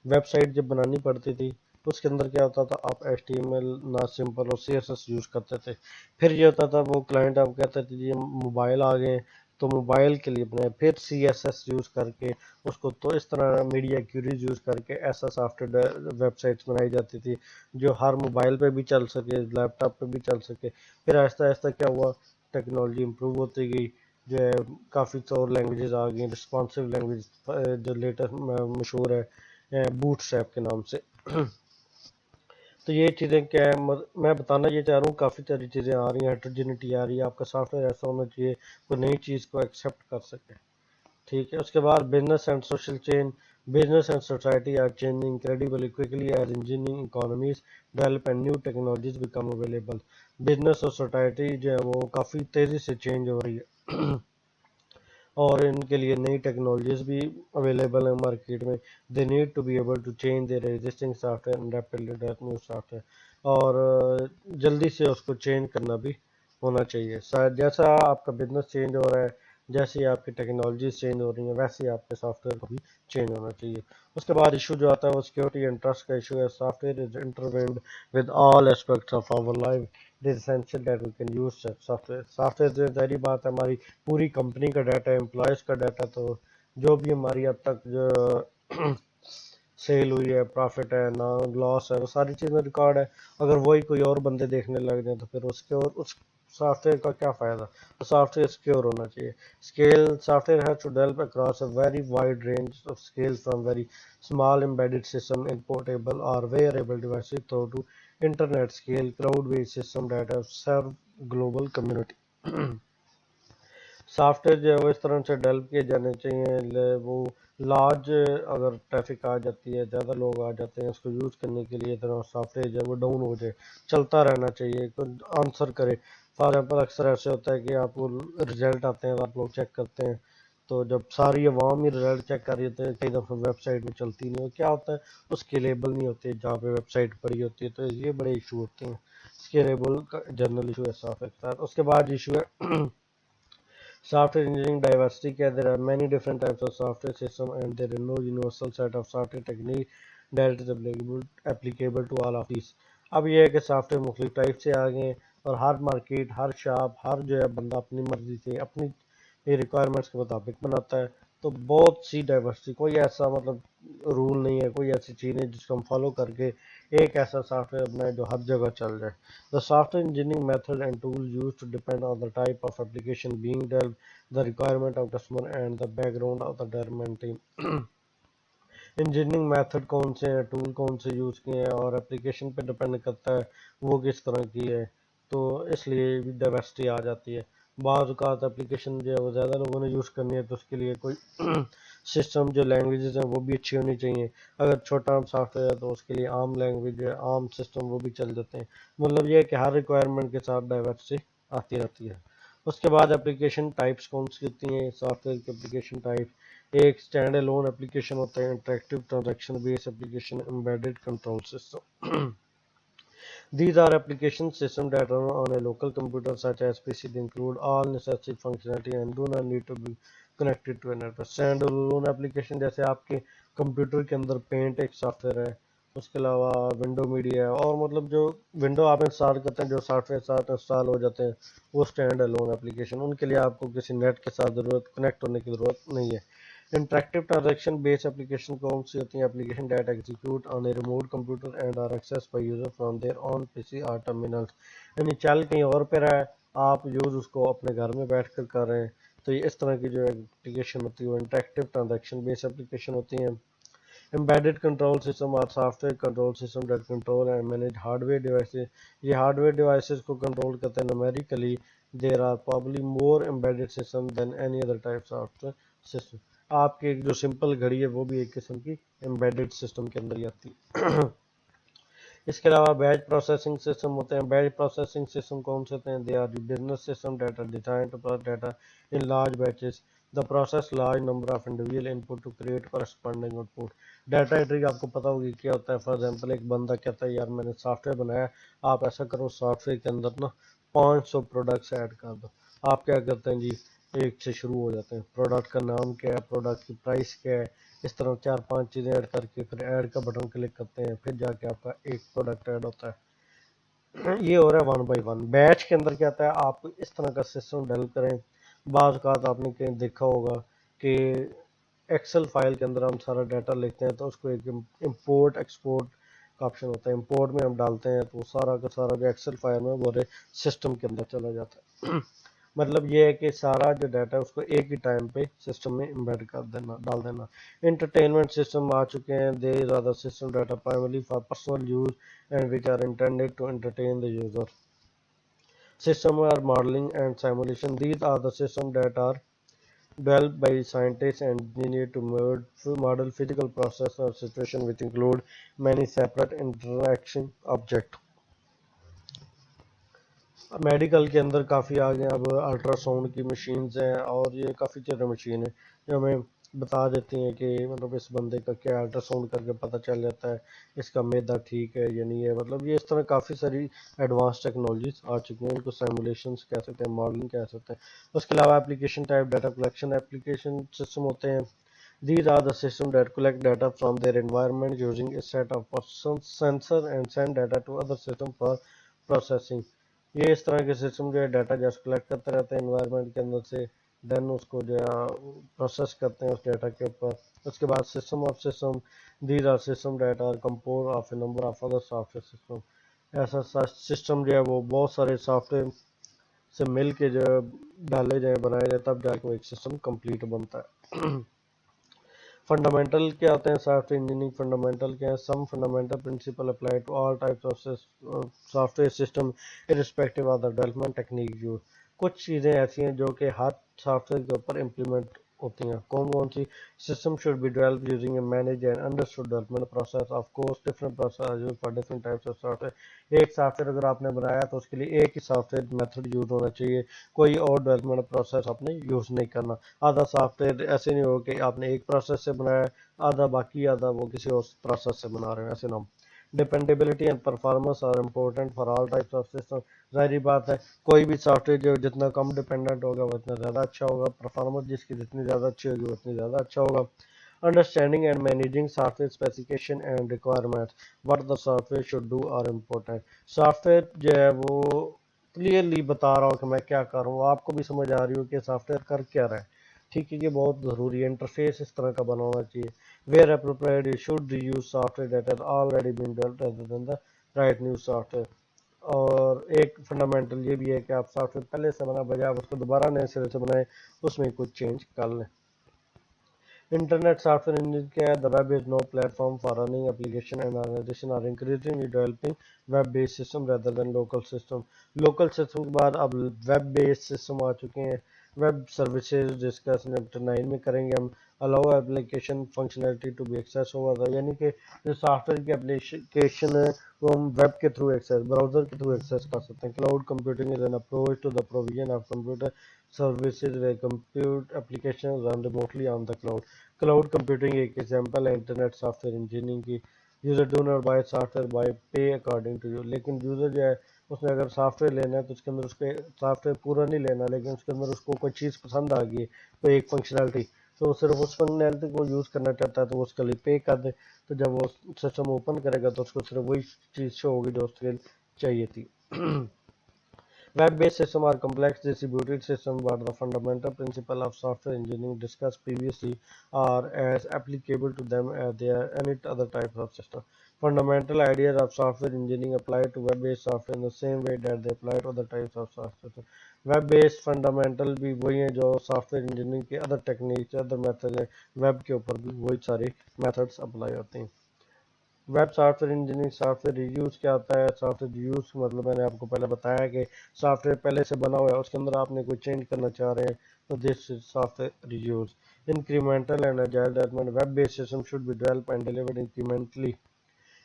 website جب بنانی پڑتی تھی اس کے اندر کیا ہوتا تھا, آپ ایچ ٹی ایم ایل نہ سمپل اور سی ایس ایس یوز کرتے تھے. پھر یہ ہوتا تھا وہ کلائنٹ آپ کہتے تھے جی موبائل آ گئے تو موبائل کے لیے بنائے, پھر سی ایس ایس یوز کر کے اس کو تو اس طرح میڈیا کیوریز یوز کر کے ایسا سافٹ ویئر ویب سائٹس بنائی جاتی تھی جو ہر موبائل پہ بھی چل سکے, لیپ ٹاپ پہ بھی چل سکے. پھر آہستہ آہستہ کیا ہوا, ٹیکنالوجی امپروو ہوتی گئی, جو ہے کافی طور لینگویجز آ گئی. رسپانسو لینگویج جو لیٹسٹ مشہور ہے بوٹ اسٹریپ کے نام سے. تو یہ چیزیں کیا ہے میں بتانا یہ چاہ رہا ہوں, کافی ساری چیزیں آ رہی ہیں, ہیٹروجینٹی آ رہی ہے. آپ کا سافٹ ویئر ایسا ہونا چاہیے کوئی نئی چیز کو ایکسیپٹ کر سکے. ٹھیک ہے. اس کے بعد business and social change. Business and society are changing incredibly quickly as engineering economies develop and new technologies become available. Business اور سوسائٹی جو ہے وہ کافی تیزی سے چینج ہو رہی ہے اور ان کے لیے نئی ٹیکنالوجیز بھی اویلیبل ہیں مارکیٹ میں. They need to be able to change their existing software and rapidly develop new software, اور جلدی سے اس کو چینج کرنا بھی ہونا چاہیے. جیسا آپ کا بزنس چینج ہو رہا ہے جیسے ہی آپ کی ٹیکنالوجیز چینج ہو رہی ہیں ویسے ہی آپ کے سافٹ ویئر کو بھی چینج ہونا چاہیے. اس کے بعد ایشو جو آتا ہے وہ سیکورٹی اینڈ ٹرسٹ کا ایشو ہے. Software is intertwined with all aspects of our life. It is essential that we can use software. Software جو ظاہری بات ہے ہماری پوری کمپنی کا ڈیٹا ہے, امپلائز کا ڈیٹا, تو جو بھی ہماری اب تک جو سیل ہوئی ہے, پروفٹ ہے, نہ لاس ہے, وہ ساری چیزیں ریکارڈ ہے. اگر وہی کوئی اور بندے دیکھنے لگ جائیں تو پھر اس کے اور اس سافٹ ویئر کا کیا فائدہ. تو سافٹ ویئر سیکیور ہونا چاہیے. Scale software has to develop across a very wide range of scale from very small embedded system in portable or wearable devices through to internet scale cloud based system that have served global community. Soft where جو ہے وہ اس طرح سے ڈیولپ کیے جانے چاہیے وہ لارج اگر ٹریفک آ جاتی ہے, زیادہ لوگ آ جاتے ہیں, اس کو یوز کرنے کے لیے اتنا سافٹ ویئر جو ہے وہ ڈاؤن ہو جائے, چلتا رہنا چاہیے, آنسر کرے. فار ایگزامپل اکثر ایسے ہوتا ہے کہ آپ کو رزلٹ آتے ہیں, آپ لوگ چیک کرتے ہیں, تو جب ساری عوام ہی رزلٹ چیک کر رہی ہوتے ہیں کئی دفعہ ویب سائٹ میں چلتی نہیں ہو, کیا ہوتا ہے اسکیلیبل نہیں ہوتی جہاں پہ ویب سائٹ پڑی ہوتی ہے, تو یہ بڑے ایشو ہوتے ہیں. اسکیلیبل کا جنرل ایشو ہے سافٹ ویئر. اس کے بعد ایشو ہے software engineering diversity. There are many different types of software system and there is no universal set of software technique that is applicable to all of these. اب یہ ہے کہ سافٹ ویئر مختلف ٹائپ سے آ گئے اور ہر مارکیٹ, ہر شاپ, ہر جو ہے بندہ اپنی مرضی سے اپنی ریکوائرمنٹس کے مطابق بناتا ہے. تو بہت سی ڈائیورسٹی, کوئی ایسا مطلب رول نہیں ہے, کوئی ایسی چیز نہیں جس کو ہم فالو کر کے ایک ایسا سافٹ ویئر بنائے جو ہر جگہ چل جائے. The software engineering method and tools used to depend on the type of application being developed, the requirement of customer and the background of the development team. Engineering method کون سے ہیں, ٹول کون سے یوز کیے ہیں, اور اپلیکیشن پہ ڈپینڈ کرتا ہے وہ کس طرح کی ہے, تو اس لیے بھی ڈائیورسٹی آ جاتی ہے. بعض اوقات اپلیکیشن جو ہے وہ زیادہ لوگوں نے یوز کرنی ہے تو اس کے لیے کوئی سسٹم جو لینگویجز ہیں وہ بھی اچھی ہونی چاہیے. اگر چھوٹا سافٹ ویئر ہے تو اس کے لیے عام لینگویج ہے, عام سسٹم وہ بھی چل جاتے ہیں. مطلب یہ ہے کہ ہر ریکوائرمنٹ کے ساتھ ڈائیورسٹی آتی رہتی ہے. اس کے بعد اپلیکیشن ٹائپس کون سی ہوتی ہیں. سافٹ ویئر کی اپلیکیشن ٹائپ, ایک اسٹینڈ الون اپلیکیشن ہوتا ہے, interactive transaction base application, embedded control system. These are application systems that run on a local computer such as PC. They include all necessary functionality and do not need to be connected to a network. Stand alone application جیسے آپ کے کمپیوٹر کے اندر پینٹ ایک سافٹ ویئر ہے, اس کے علاوہ ونڈو میڈیا ہے, اور مطلب جو ونڈو آپ انسٹال کرتے ہیں جو سافٹ ویئر ساتھ انسٹال ہو جاتے ہیں وہ اسٹینڈ الون اپلیکیشن, ان کے لیے آپ کو کسی نیٹ کے ساتھ کنیکٹ ہونے کی ضرورت نہیں ہے. انٹریکٹیو ٹرانزیکشن بیس اپلیکیشن کون سی ہوتی ہیں. Application that execute on a remote computer and are access by user from their own P C or terminal. یعنی چل کہیں اور پہ رہا ہے, آپ یوز اس کو اپنے گھر میں بیٹھ کر کر رہے ہیں, تو یہ اس طرح کی جو اپلیکیشن ہوتی ہے وہ انٹریکٹیو ٹرانزیکشن بیس اپلیکیشن ہوتی ہیں. Embedded control system or software control system that control and manage hardware devices. یہ hardware devices کو control کرتے ہیں numerically. There are probably more embedded systems than any other types of system. آپ کی جو سمپل گھڑی ہے وہ بھی ایک قسم کی embedded system کے اندر ہی آتی ہے. اس کے علاوہ بیچ پروسیسنگ سسٹم ہوتے ہیں. بیچ پروسیسنگ سسٹم کون سے ہوتے ہیں. They are business system that are designed to process data in large batches. The process large number of individual input to create corresponding output. Data entry آپ کو پتا ہوگی کیا ہوتا ہے. فار ایگزامپل ایک بندہ کہتا ہے یار میں نے سافٹ ویئر بنایا, آپ ایسا کرو سافٹ ویئر کے اندر نا 500 پروڈکٹس ایڈ کر دو. آپ کیا کرتے ہیں جی, ایک سے شروع ہو جاتے ہیں, پروڈکٹ کا نام کیا ہے, پروڈکٹ کی پرائس کیا ہے, اس طرح 4-5 چیزیں ایڈ کر کے پھر ایڈ کا بٹن کلک کرتے ہیں, پھر جا کے آپ کا ایک پروڈکٹ ایڈ ہوتا ہے. یہ ہو رہا ہے 1 بائی 1. بیچ کے اندر کیا ہوتا ہے, آپ اس طرح کا سسٹم ڈیولپ کریں. بعض اوقات آپ نے کہیں دیکھا ہوگا کہ ایکسل فائل کے اندر ہم سارا ڈیٹا لکھتے ہیں تو اس کو ایک امپورٹ ایکسپورٹ کا آپشن ہوتا ہے. امپورٹ میں ہم ڈالتے ہیں تو سارا کا سارا جو ایکسل فائل میں وہ سسٹم کے اندر چلا جاتا ہے. مطلب یہ ہے کہ سارا جو ڈیٹا ہے اس کو ایک ہی ٹائم پہ سسٹم میں امبیڈ کر دینا, ڈال دینا. انٹرٹینمنٹ سسٹم آ چکے ہیں. They are the system that primarily for personal use and which are intended to entertain the user. System are modeling and simulation. These are the systems that are developed by scientists and engineers to model physical process or situation which include many separate interaction objects. Medical کے اندر کافی آگے اب الٹرا ساؤنڈ کی مشینز ہیں اور یہ کافی طرح مشین ہیں جو ہمیں بتا دیتی ہیں کہ مطلب اس بندے کا کیا الٹرا ساؤنڈ کر کے پتہ چل جاتا ہے اس کا معدہ ٹھیک ہے یا نہیں ہے. مطلب یہ اس طرح کافی ساری ایڈوانس ٹیکنالوجیز آ چکی ہیں. ان کو سیمولیشنس کہہ سکتے ہیں, ماڈلنگ کہہ سکتے ہیں. اس کے علاوہ application type data collection application system ہوتے ہیں. These are the systems that collect data from their environment using a set of sensors and send data to other systems for processing. یہ اس طرح کے سسٹم جو ہے ڈیٹا جیسے کلیکٹ کرتے رہتے ہیں انوائرمنٹ کے اندر سے, دین اس کو جو ہے پروسیس کرتے ہیں اس ڈیٹا کے اوپر. اس کے بعد system of system, these are system that are compose of a number of other software system. ایسا سسٹم جو ہے وہ بہت سارے سافٹ ویئر سے مل کے جو ہے ڈالے جائیں, بنائے جائیں, تب جا کے ایک سسٹم کمپلیٹ بنتا ہے. فنڈامنٹل کیا ہوتے ہیں سافٹ ویئر انجینئرنگ؟ فنڈامنٹل کیا ہے؟ Some fundamental principle apply to all types of software system irrespective of the development technique use. کچھ چیزیں ایسی ہیں جو کہ ہر سافٹ ویئر کے اوپر امپلیمنٹ ہوتی ہیں. کون سی؟ System should be develop using a manage and understood development process. Of course different process use for different types of software. ایک سافٹ ویئر اگر آپ نے بنایا تو اس کے لیے ایک ہی سافٹ ویئر میتھڈ یوز ہونا چاہیے, کوئی اور ڈیولپمنٹ پروسیس آپ نے یوز نہیں کرنا. آدھا سافٹ ویئر ایسے نہیں ہو کہ آپ نے ایک پروسیس سے بنایا, آدھا باقی آدھا وہ کسی اور پروسیس سے بنا رہے ہیں, ایسے نہ. Dependability and performance are important for all types of system. ظاہری بات ہے کوئی بھی سافٹ ویئر جو جتنا کم ڈیپینڈنٹ ہوگا وہ اتنا زیادہ اچھا ہوگا, پرفارمنس جس کی جتنی زیادہ اچھی ہوگی اتنی زیادہ اچھا ہوگا. Understanding and managing software specification and requirements what the software should do are important. Software جو ہے وہ کلیئرلی بتا رہا ہوں کہ میں کیا کر رہا ہوں, آپ کو بھی سمجھ آ رہی ہو کہ سافٹ ویئر کر کیا رہا ہے. ٹھیک ہے, یہ بہت ضروری ہے. انٹرفیس اس طرح کا بنا ہونا چاہیے. Where appropriate you should reuse software that has already been developed rather than the write new software. اور ایک فنڈامنٹل یہ بھی ہے کہ آپ سافٹ ویئر پہلے سے بنا بجائے آپ اس کو دوبارہ نئے سرے سے بنائیں, اس میں کچھ چینج کر لیں. Internet software engineering کیا ہے؟ The web is no platform for running application and organization are increasingly developing web-based system rather than local system. Local system کے بعد اب web-based system آ چکے ہیں. ویب سروسز ڈسکس چیپٹر 9 میں کریں گے ہم. allow application functionality to be accessed over the, یعنی کہ جو سافٹ ویئر کی اپلیکیشن ہے وہ ہم ویب کے تھرو ایکسیس, براؤزر کے تھرو ایکسیس کر سکتے ہیں. Cloud computing is an approach to the provision of computer services where compute applications run remotely on the cloud. Cloud computing ایک ایگزامپل ہے انٹرنیٹ سافٹ ویئر انجینئرنگ کی. User do not buy software by pay according to use. لیکن یوزر جو ہے اس نے اگر سافٹ ویئر لینا ہے تو اس کے اندر اس کے سافٹ ویئر پورا نہیں لینا, لیکن اس کے اندر اس کو کوئی چیز پسند آ گئی ہے, کوئی ایک فنکشنالٹی, تو وہ صرف اس فنکشنالٹی کو یوز کرنا چاہتا ہے تو وہ اس کے لیے پے کر دے. تو جب وہ سسٹم اوپن کرے گا تو اس کو صرف وہی چیز شو ہوگی جو اس کے چاہیے تھی. Web-based systems are complex distributed systems, but the fundamental principles of software engineering discussed previously are as applicable to them as they are any other types of system. Fundamental ideas of software engineering apply to web-based software in the same way that they apply to other types of software. Web-based fundamental بھی وہی ہیں جو سافٹ ویئر انجینئرنگ کے ادر ٹیکنیکس, ادر میتھڈ ہیں, ویب کے اوپر بھی وہی سارے میتھڈس اپلائی ہوتے ہیں. Web soft ware engineering soft where reviews کیا ہوتا ہے؟ سافٹ ویئر ریویوز مطلب میں نے آپ کو پہلے بتایا کہ سافٹ ویئر پہلے سے بنا ہوا ہے, اس کے اندر آپ نے کوئی چینج کرنا چاہ رہے ہیں تو this software reviews. Incremental and agile development. Web based system should be develop and delivered incrementally.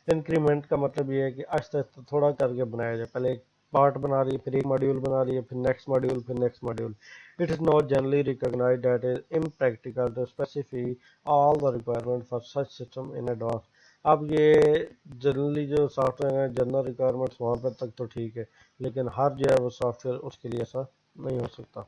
Increment کا مطلب یہ ہے کہ آہستہ آہستہ تھوڑا کر کے بنایا جائے. پہلے ایک پارٹ بنا رہی ہے, پھر ایک ماڈیول بنا رہی ہے, پھر نیکسٹ ماڈیول, پھر next module. It is not generally recognized that it is impractical to specify all the requirements for such system in advance. اب یہ جنرلی جو سافٹ ویئر ہیں جنرل ریکوائرمنٹس وہاں پر تک تو ٹھیک ہے, لیکن ہر جو ہے وہ سافٹ ویئر اس کے لیے ایسا نہیں ہو سکتا.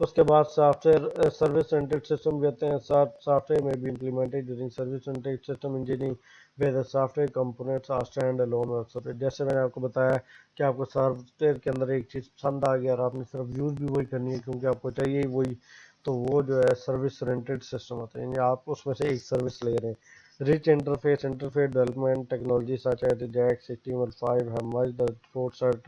اس کے بعد software service centred system بھی ہوتے ہیں. سافٹ ویئر میں بھی implemented using service centred system engineering where the software components are stand alone web service. جیسے میں نے آپ کو بتایا کہ آپ کو سافٹ ویئر کے اندر ایک چیز پسند آ گیا اور آپ نے صرف یوز بھی وہی کرنی ہے کیونکہ آپ کو چاہیے ہی وہی, تو وہ جو ہے سروس رینٹڈ سسٹم ہوتا ہے, یعنی آپ اس میں سے ایک سروس لے رہے ہیں. Rich interface development technologies such as Ajax, HTML5 have merged the support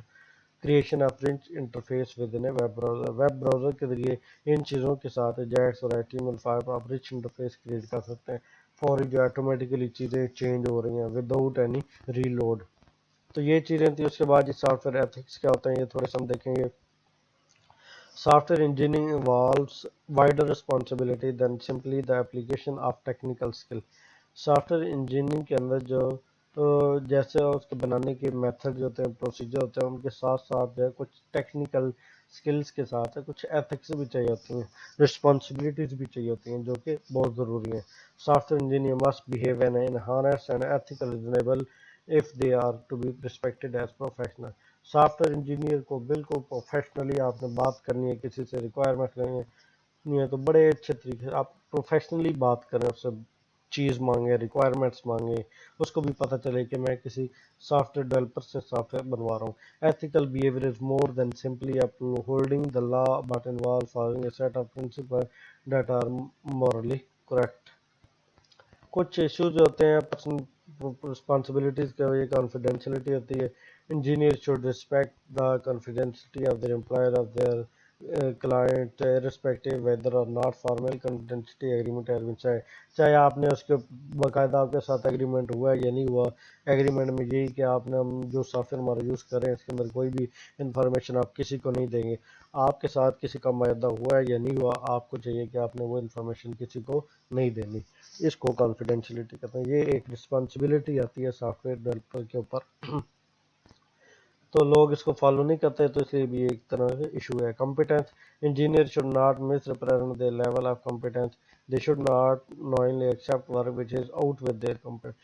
creation of rich interface within a web browser. Web browser کے ذریعے ان چیزوں کے ساتھ Ajax اور HTML5 آپ rich interface کریٹ کر سکتے ہیں. فوری جو آٹومیٹیکلی چیزیں چینج ہو رہی ہیں وداؤٹ اینی ریلوڈ. تو یہ چیزیں تھیں. اس کے بعد یہ سافٹ ویئر ایتھکس کیا ہوتے ہیں یہ تھوڑے سے ہم دیکھیں گے. Soft ware engineering involves wider responsibility than simply the application of technical skill. Soft where engineering کے اندر جو جیسے اس کے بنانے کے میتھڈ جو ہوتے ہیں، پروسیجر ہوتے ہیں، ان کے ساتھ ساتھ جو ہے کچھ ٹیکنیکل سکلز کے ساتھ ہے کچھ ایتھکس بھی چاہیے ہوتی ہیں، رسپانسبلٹیز بھی چاہیے ہوتی ہیں جو کہ بہت ضروری ہیں. Software engineer must behave in honest and ethical reasonable if they are to be respected as professional. Software engineer کو بالکل پروفیشنلی آپ نے بات کرنی ہے، کسی سے ریکوائرمنٹ لینی نہیں ہے تو بڑے اچھے طریقے سے آپ پروفیشنلی بات کریں، اس سے چیز مانگیں، ریکوائرمنٹس مانگیں، اس کو بھی پتہ چلے کہ میں کسی سافٹ ویئر ڈیولپر سے سافٹ ویئر بنوا رہا ہوں. Ethical behaviour is more than simply holding the law but involve following a set of principle that are morally correct. کچھ ایشوز ہوتے ہیں پرسنل رسپانسبلٹیز کے، یہ کانفیڈینشلٹی ہوتی ہے. Engineer should respect the confidentiality of their employer of their client irrespective whether or not formal confidentiality agreement has been signed. چاہے آپ نے اس کے باقاعدہ آپ کے ساتھ ایگریمنٹ ہوا ہے یا نہیں ہوا، ایگریمنٹ میں یہی کہ آپ نے ہم جو سافٹ ویئر ہمارا یوز کر رہے ہیں اس کے اندر کوئی بھی انفارمیشن آپ کسی کو نہیں دیں گے. آپ کے ساتھ کسی کا معاہدہ ہوا ہے یا نہیں ہوا، آپ کو چاہیے کہ آپ نے وہ انفارمیشن کسی کو نہیں دینی. اس کو کانفیڈینشلٹی کہتے ہیں. یہ ایک رسپانسبلٹی آتی ہے سافٹ ویئر ڈیولپر کے اوپر، تو لوگ اس کو فالو نہیں کرتے، تو اس لیے بھی ایک طرح سے ایشو ہے. Competence engineer should not misrepresent the level of competence, they should not knowingly accept work which is outwith their competence.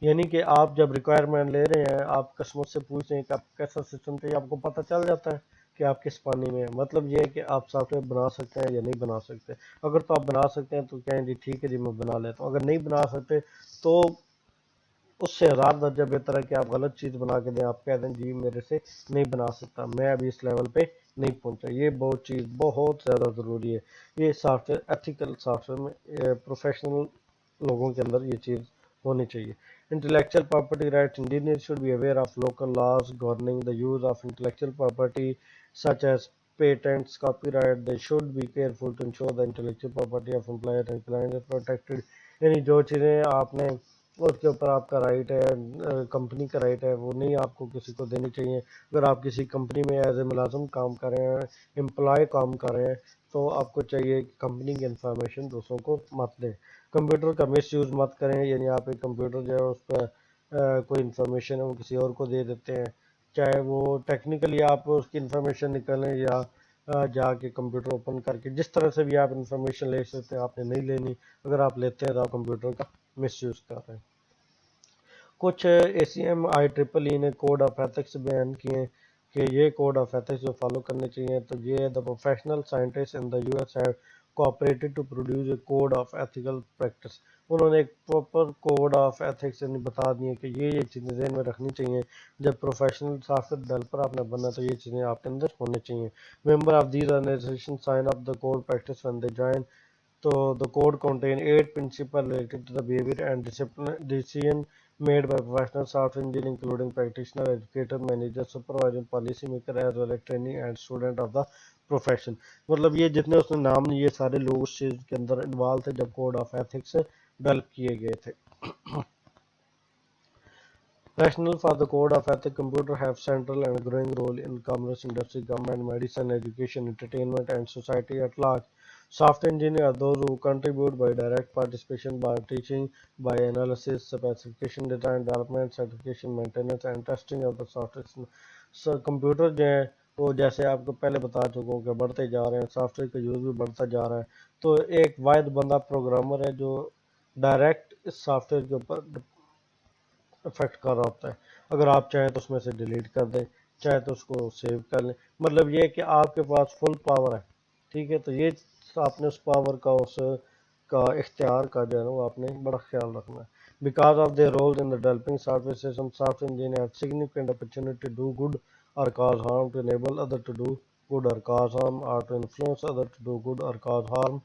یعنی کہ آپ جب ریکوائرمنٹ لے رہے ہیں، آپ کسٹمر سے پوچھ رہے ہیں کہ آپ کیسا سسٹم چاہیے، آپ کو پتہ چل جاتا ہے کہ آپ کس پانی میں ہیں. مطلب یہ ہے کہ آپ سافٹ ویئر بنا سکتے ہیں یا نہیں بنا سکتے. اگر تو آپ بنا سکتے ہیں تو کہیں جی ٹھیک ہے جی میں بنا لیتا ہوں، اگر نہیں بنا سکتے تو اس سے ہزار درجہ بہتر ہے کہ آپ غلط چیز بنا کے دیں، آپ کہہ دیں جی میرے سے نہیں بنا سکتا، میں ابھی اس لیول پہ نہیں پہنچا. یہ بہت چیز بہت زیادہ ضروری ہے. یہ software ethical software میں پروفیشنل لوگوں کے اندر یہ چیز ہونی چاہیے. Intellectual property rights engineer should be aware of local laws governing the use of intellectual property such as patents, copyright. They should be careful to ensure the intellectual property of employer and client is protected. یعنی جو چیزیں آپ نے اس کے اوپر آپ کا رائٹ ہے، کمپنی کا رائٹ ہے، وہ نہیں آپ کو کسی کو دینی چاہیے. اگر آپ کسی کمپنی میں ایز اے ملازم کام کر رہے ہیں، امپلائی کام کر رہے ہیں، تو آپ کو چاہیے کہ کمپنی کی انفارمیشن دوسروں کو مت دیں. کمپیوٹر کا مس یوز مت کریں، یعنی آپ ایک کمپیوٹر جو ہے اس پہ کوئی انفارمیشن ہے وہ کسی اور کو دے دیتے ہیں، چاہے وہ ٹیکنیکلی آپ اس کی انفارمیشن نکالیں یا جا کے کمپیوٹر اوپن کر کے جس طرح سے بھی آپ انفارمیشن لے سکتے ہیں آپ نے نہیں لینی. اگر آپ لیتے ہیں تو آپ کمپیوٹر کا مس یوز کر رہے ہیں. کچھ اے سی ایم آئی ٹرپل ای نے کوڈ آف ایتھکس بیان کیے ہیں کہ یہ کوڈ آف ایتھکس جو فالو کرنے چاہیے. تو یہ the professional scientist in the U S have cooperated to produce a code of ethical practice. انہوں نے ایک پراپر کوڈ آف ایتھکس بتا دیے کہ یہ چیزیں ذہن میں رکھنی چاہیے. جب پروفیشنل سافٹ ویئر ڈیولپر آپ نے بننا تو یہ چیزیں آپ کے اندر ہونی چاہیے. Member of these organization sign up the code practice when they join. So the code contain 8 principles related to the behavior and decision made by professional software engineers, including practitioner, educator, manager, supervisor, policy maker, as well as trainee and student of the profession. مطلب یہ جتنے اس نے نام نہیں، یہ سارے لوگ اس چیز کے اندر انوالو تھے جب کوڈ آف ایتھکس ڈیولپ کیے گئے تھے. Rationale for the code of ethics. Computers have central and growing role in commerce, industry, government, medicine, education, entertainment, and society at large. Software engineers are those who contribute by direct participation, by teaching, by analysis, specification, design, development, certification, maintenance, and testing of the software. So, computer جو ہیں وہ جیسے آپ کو پہلے بتا چکا ہوں کہ بڑھتے جا رہے ہیں، سافٹ ویئر کا یوز بھی بڑھتا جا رہا ہے. تو ایک واحد بندہ پروگرامر ہے جو ڈائریکٹ اس سافٹ ویئر کے اوپر افیکٹ کر رہا ہوتا ہے. اگر آپ چاہیں تو اس میں سے ڈیلیٹ کر دیں، چاہے تو اس کو سیو کر لیں. مطلب یہ ہے کہ آپ کے پاس فل پاور ہے، ٹھیک ہے. تو یہ آپ نے اس پاور کا اس کا اختیار کا جو ہے نا وہ آپ نے بڑا خیال رکھنا ہے. Because of their role in developing software system software engineer have significant opportunity to do good or cause harm to enable other to do good or cause harm or to influence others to do good or cause harm.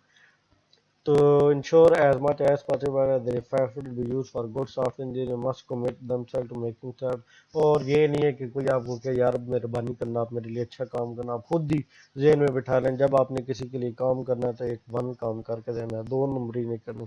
To ensure as much as possible that the effort will be used for good, software engineers must commit themselves to making steps. اور یہ نہیں ہے کہ کوئی آپ کو کہ یار مہربانی کرنا، آپ میرے لیے اچھا کام کرنا، آپ خود ہی ذہن میں بٹھا لیں جب آپ نے کسی کے لیے کام کرنا ہے تو ایک ون کام کر کے دینا ہے، دو نمبری نہیں کرنی.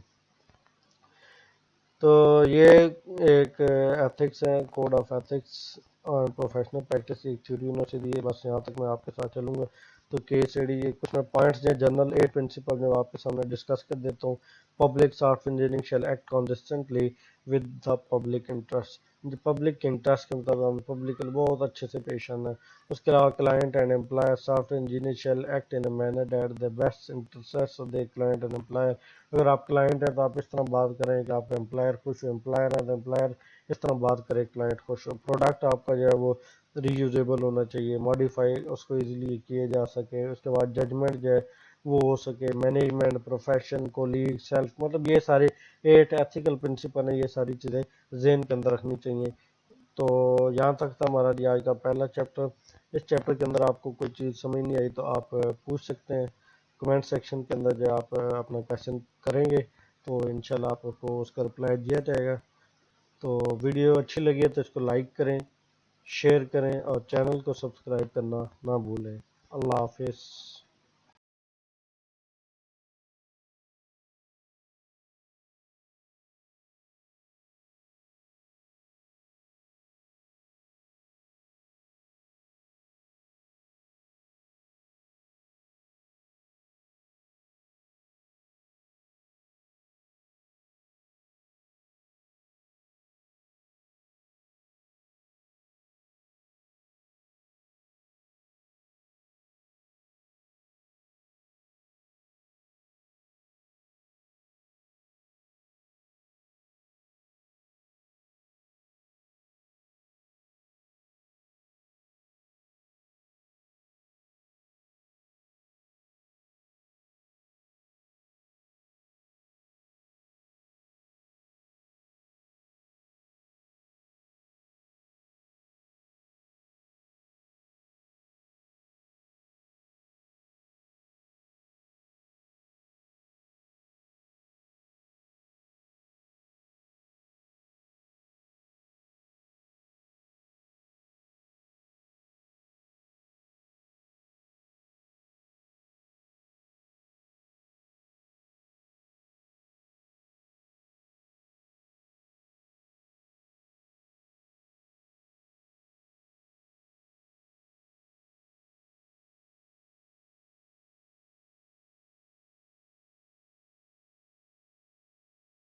تو یہ ایک ایتھکس ہے، کوڈ آف ایتھکس. اور پروفیشنل پریکٹس کی ایک تھیوری انہوں سے دی ہے، بس یہاں تک میں آپ کے ساتھ چلوں گا. تو کیس اسٹڈی یہ کچھ میں پوائنٹس ہیں جنرل 8 پرنسپل میں آپ کے سامنے ڈسکس کر دیتا ہوں. Public soft ware engineering shell act consistently with the public interest. Public کے انٹرسٹ کے مطابق پبلک بہت اچھے سے پیش آنا ہے. اس کے علاوہ client and employer soft where engineer shell act in a manner that the best interest of the client and employer. اگر آپ کلائنٹ ہیں تو آپ اس طرح بات کریں کہ آپ کا امپلائر خوش ہو، امپلائر ہے تو امپلائر اس طرح بات کرے کلائنٹ خوش ہو. پروڈکٹ آپ کا جو ہے وہ ری یوزیبل ہونا چاہیے، ماڈیفائی اس کو ایزیلی کیے جا سکے. اس کے بعد ججمنٹ جو ہے وہ ہو سکے. مینجمنٹ، پروفیشن، کولیگ، سیلف، مطلب یہ سارے 8 ایتھیکل پرنسپل ہیں، یہ ساری چیزیں ذہن کے اندر رکھنی چاہیے. تو یہاں تک تھا ہمارا آج کا پہلا چیپٹر. اس چیپٹر کے اندر آپ کو کوئی چیز سمجھ نہیں آئی تو آپ پوچھ سکتے ہیں کمنٹ سیکشن کے اندر، جو آپ اپنا کویشچن کریں گے تو انشاءاللہ آپ کو اس کا رپلائی دیا جائے گا. تو ویڈیو اچھی لگی ہے تو اس کو لائک کریں، شیئر کریں اور چینل کو سبسکرائب کرنا نہ بھولیں. اللہ حافظ.